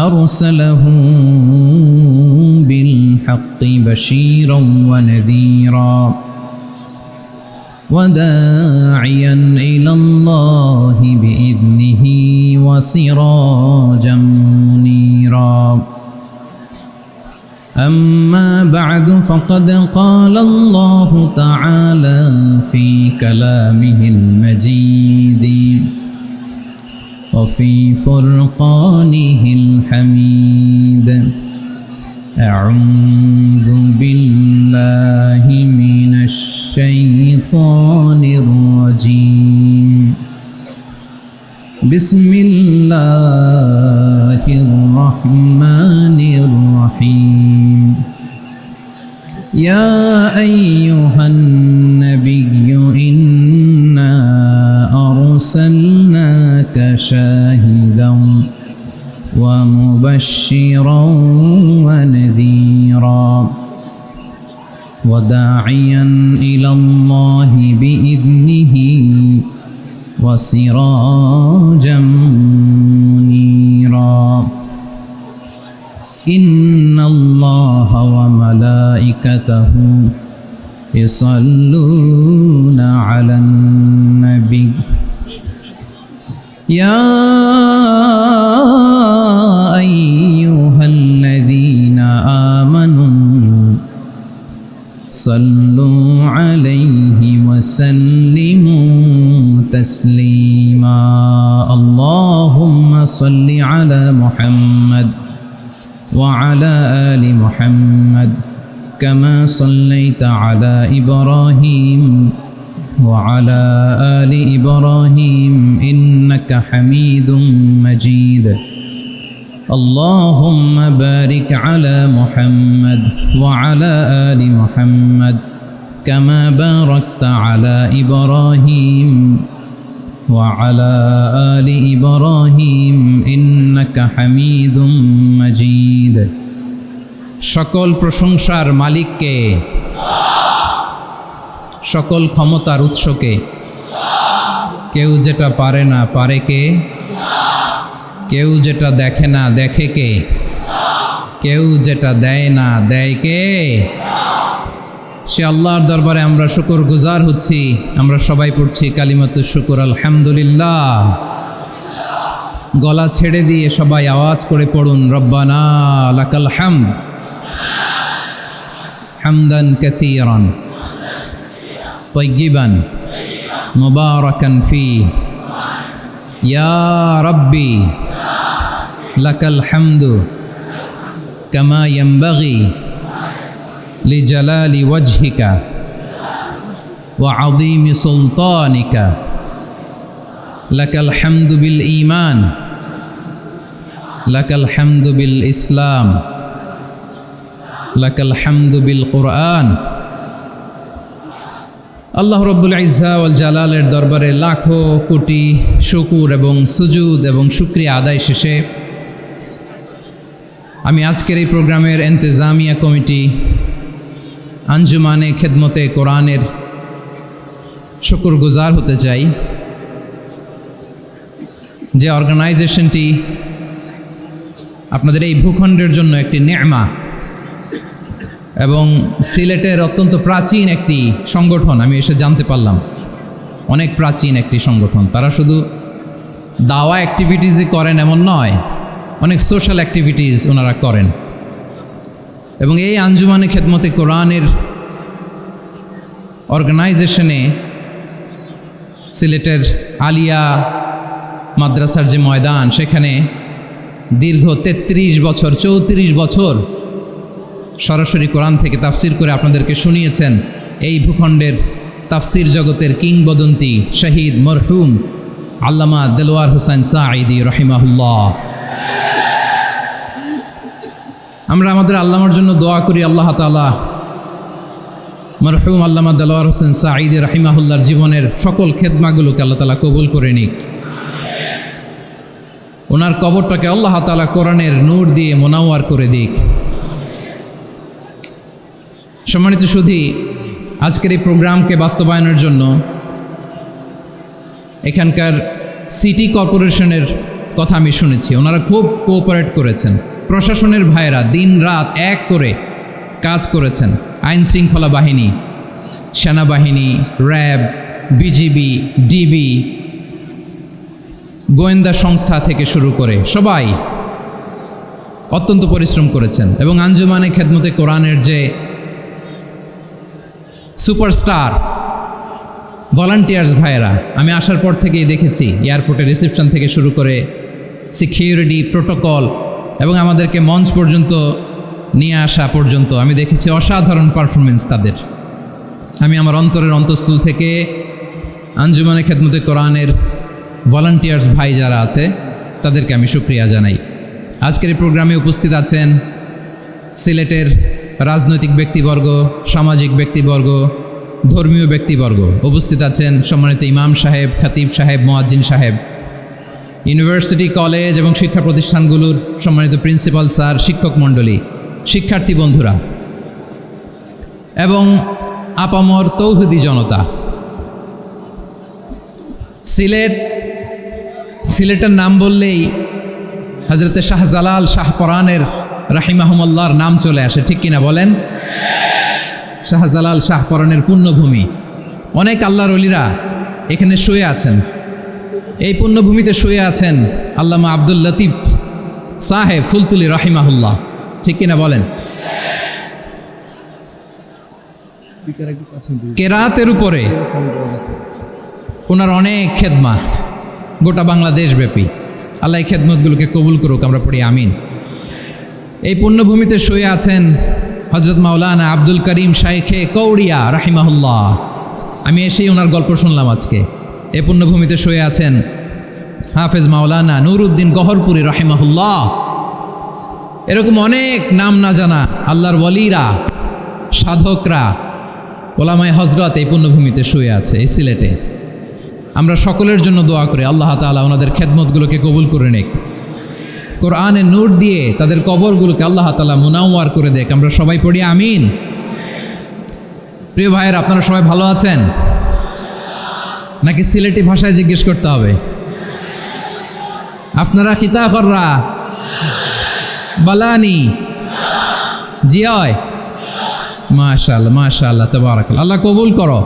أرسله بالحق بشيرا ونذيرا وداعيا إلى الله بإذنه وسراجا منيرا أما بعد فقد قال الله تعالى في كلامه المجيد وفي فرقانه الحميد أعوذ بالله من الشيطان الرجيم بسم الله الرحمن الرحيم يا أيها النبي إنا أرسلناك شاهدا ومبشرا ونذيرا وداعيا إلى الله بإذنه وسراجا منيرا إن الله وملائكته يصلون على النبي يا أيها الذين آمنوا صلوا عليه وسلموا تسليما اللهم صل على محمد وعلى آل محمد كما صليت على إبراهيم وعلى آل إبراهيم إنك حميد مجيد اللهم بارك على محمد وعلى آل محمد كما باركت على إبراهيم وعلى آل إبراهيم إنك حميد مجيد সকল প্রশংসার মালিককে সকল ক্ষমতার উৎসকে কেউ যেটা পারে না পারে কে কেউ যেটা দেখে না দেখে কে কেউ যেটা দেয় না দেয় কে সে আল্লাহর দরবারে আমরা শুকর গুজার হচ্ছি আমরা সবাই পড়ছি কালিমাতুশ শুকর আলহামদুলিল্লাহ গলা ছেড়ে দিয়ে সবাই আওয়াজ করে পড়ুন রব্বানা লাকাল হামদ হামদান কাসীরান তাইয়িবান মুবারাকান ফি ইয়া রাব্বি লাকাল হামদু কামা ইয়ানবাগি লিজালালি ওয়াজহিকা ওয়া আযীমি সুলতানিকা লাকাল হামদু বিল ঈমান লাকাল হামদু বিল ইসলাম লাকাল হামদু বিল কুরআন আল্লাহ রব্বুল ইজ্জা ওয়াল জালালের দরবারে লাখো কোটি শুকুর এবং সুজুদ এবং শুকরিয়া আদায় শেষে আমি আজকের এই প্রোগ্রামের ইন্তেজামিয়া কমিটি আঞ্জুমানে খেদমতে কোরআনের শুকর গুজার হতে চাই যে অর্গানাইজেশনটি আপনাদের এই ভূখণ্ডের জন্য একটি নেমা এবং সিলেটের অত্যন্ত প্রাচীন একটি সংগঠন আমি এসে জানতে পারলাম অনেক প্রাচীন একটি সংগঠন তারা শুধু দাওয়া অ্যাক্টিভিটিসই করেন এমন নয় অনেক সোশ্যাল অ্যাক্টিভিটিস ওনারা করেন এবং এই আঞ্জুমানে খেদমতে কোরআনের অর্গানাইজেশনে সিলেটের আলিয়া মাদ্রাসার যে ময়দান সেখানে দীর্ঘ 33 বছর 34 বছর সরাসরি কোরআন থেকে তাফসির করে আপনাদেরকে শুনিয়েছেন এই ভূখণ্ডের তাফসির জগতের কিংবদন্তি শহীদ মরহুম আল্লামা দেলোয়ার হোসেন সাঈদী রহিমাহুল্লাহ আমরা আমাদের আল্লামার জন্য দোয়া করি আল্লাহ তাআলা মরহুম আল্লামা দেলোয়ার হোসেন সাঈদী রহিমাহুল্লাহর জীবনের সকল খেদমাগুলোকে আল্লাহ তাআলা কবুল করে নিক ওনার কবরটাকে আল্লাহ তাআলা কোরআনের নূর দিয়ে মোনাওয়ার করে দিক সম্মানিত সুধী আজকের এই প্রোগ্রামকে বাস্তবায়নের জন্য এখানকার সিটি কর্পোরেশনের কথা আমি শুনেছি ওনারা খুব কোঅপারেট করেছেন প্রশাসনের ভাইয়েরা দিন রাত এক করে কাজ করেছেন আইন শৃঙ্খলা বাহিনী সেনাবাহিনী র্যাব বিজিবি ডিবি গোয়েন্দা সংস্থা থেকে শুরু করে সবাই অত্যন্ত পরিশ্রম করেছেন এবং আঞ্জুমানে খেদমতে কোরআনের যে সুপারস্টার ভলান্টিয়ার্স ভাইয়েরা আমি আসার পর থেকেই দেখেছি এয়ারপোর্টে রিসেপশন থেকে শুরু করে সিকিউরিটি প্রোটোকল এবং আমাদেরকে মঞ্চ পর্যন্ত নিয়ে আসা পর্যন্ত আমি দেখেছি অসাধারণ পারফরমেন্স তাদের আমি আমার অন্তরের অন্তঃস্থল থেকে আঞ্জুমানে খেদমতে কোরআনের ভলান্টিয়ার্স ভাই যারা আছে তাদেরকে আমি শুকরিয়া জানাই আজকের এই প্রোগ্রামে উপস্থিত আছেন সিলেটের রাজনৈতিক ব্যক্তিবর্গ সামাজিক ব্যক্তিবর্গ ধর্মীয় ব্যক্তিবর্গ উপস্থিত আছেন সম্মানিত ইমাম সাহেব খতিব সাহেব মুয়াজ্জিন সাহেব ইউনিভার্সিটি কলেজ এবং শিক্ষা প্রতিষ্ঠানগুলোর সম্মানিত প্রিন্সিপাল স্যার শিক্ষক মণ্ডলী শিক্ষার্থী বন্ধুরা এবং আপামর তৌহিদি জনতা সিলেটের নাম বললেই হজরতে শাহজালাল শাহপরানের রাহিমাহুমুল্লাহর নাম চলে আসে ঠিক কিনা বলেন শাহজালাল শাহপরানের পুণ্যভূমি অনেক আল্লাহর ওলিরা এখানে শুয়ে আছেন এই পুণ্যভূমিতে শুয়ে আছেন আল্লামা আব্দুল লতিফ সাহেব ফুলতুলি রাহিমাহুল্লাহ ঠিক কিনা বলেন কেরাতের উপরে ওনার অনেক খেদমা গোটা বাংলাদেশ ব্যাপী আল্লাহ এই খেদমতগুলোকে কবুল করুক আমরা পড়ি আমিন এই পুণ্যভূমিতে শুয়ে আছেন হজরত মাওলানা আব্দুল করিম শাইখে কৌড়িয়া রাহিমাহুল্লাহ। আমি এসেই ওনার গল্প শুনলাম আজকে। এ পুণ্যভূমিতে শুয়ে আছেন হাফেজ মাওলানা নুরুদ্দিন গহরপুরি রাহিমাহুল্লাহ। এরকম অনেক নাম না জানা আল্লাহর ওয়ালিরা, সাধকরা, ওলামায়ে হজরত এই পুণ্যভূমিতে শুয়ে আছে এই সিলেটে। আমরা সকলের জন্য দোয়া করি আল্লাহ তাআলা ওনাদের খেদমতগুলোকে কবুল করে নেক, কোরআনের নূর দিয়ে তাদের কবরগুলোকে আল্লাহ তাআলা মুনাওয়ার করে দেখ। আমরা সবাই পড়ি আমিন। প্রিয় ভাইয়ের, আপনারা সবাই ভালো আছেন নাকি সিলেটি ভাষায় জিজ্ঞেস করতে হবে? আপনারা খিতা কররা বালানি জি হয়? মাশাআল্লাহ মাশাআল্লাহ তাবারাকাল্লাহ, আল্লাহ কবুল করো।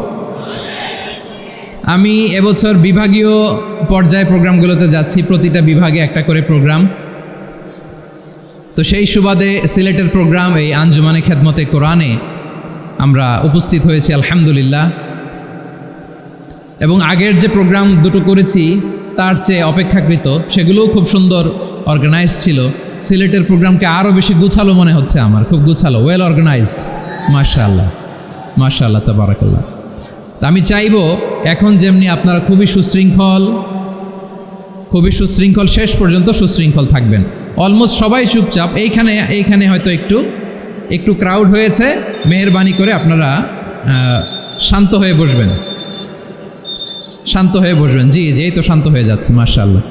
আমি এবছর বিভাগীয় পর্যায়ে প্রোগ্রামগুলোতে যাচ্ছি, প্রতিটা বিভাগে একটা করে প্রোগ্রাম। তো সেই সুবাদে সিলেটের প্রোগ্রাম এই আঞ্জুমানে খেদমতে কোরআনে আমরা উপস্থিত হয়েছি আলহামদুলিল্লাহ। এবং আগের যে প্রোগ্রাম দুটো করেছি তার চেয়ে অপেক্ষাকৃত সেগুলোও খুব সুন্দর অর্গানাইজ ছিল। সিলেটের প্রোগ্রামকে আরও বেশি গুছালো মনে হচ্ছে আমার, খুব গুছালো, ওয়েল অর্গানাইজড। মাশাআল্লাহ মাশাআল্লাহ তাবারাকাল্লাহ। তা আমি চাইবো এখন যেমনি আপনারা খুবই সুশৃঙ্খল শেষ পর্যন্ত সুশৃঙ্খল থাকবেন। অলমোস্ট সবাই চুপচাপ, এইখানে হয়তো একটু ক্রাউড হয়েছে, মেহেরবানি করে আপনারা শান্ত হয়ে বসবেন, শান্ত হয়ে বসবেন। জি জি, এই তো শান্ত হয়ে যাচ্ছে মাশাআল্লাহ।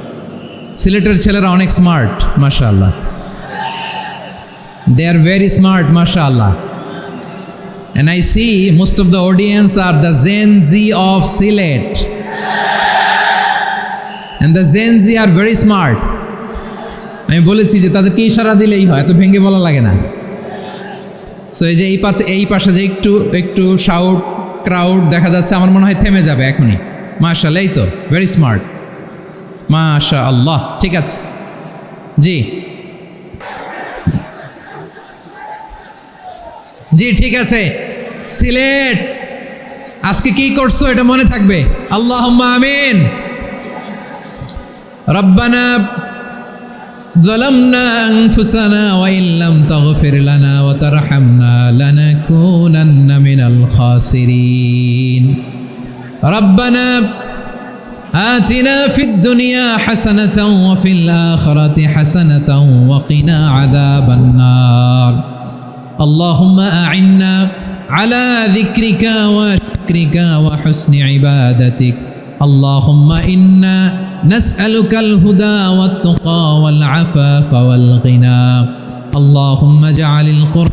সিলেটের ছেলেরা অনেক স্মার্ট মাশাআল্লাহ, দে আর ভেরি স্মার্ট মাশাআল্লাহ। And I see most of the audience are the Gen Z of Sylhet. And the Gen Z are very smart. আমি বলেছি যে তাদেরকে ইশারা দিলেই হয়, এত ভেঙে বলা লাগে না। সো এই যে এই পাশে যে একটু শাউট ক্রাউড দেখা যাচ্ছে, আমার মনে হয় থেমে যাবে এখনই। মাশাআল্লাহ, এই তো ভেরি স্মার্ট মাশাআল্লাহ। ঠিক আছে জি জি, ঠিক আছে। সিলেট আজকে কি করছো এটা মনে থাকবে। আল্লাহুম্মা আমিন। রব্বানা যালামনা আনফুসানা ওয়া ইল্লাম তাগফির লানা ওয়া তারহামনা লানাকুনান্না মিনাল খাসিরিন। রব্বানা آتنا في الدنيا حسنة وفي الآخرة حسنة وقنا عذاب النار. اللهم أعنا على ذكرك وشكرك وحسن عبادتك. اللهم إنا نسألك الهدى والتقى والعفاف والغنى. اللهم اجعل القرآن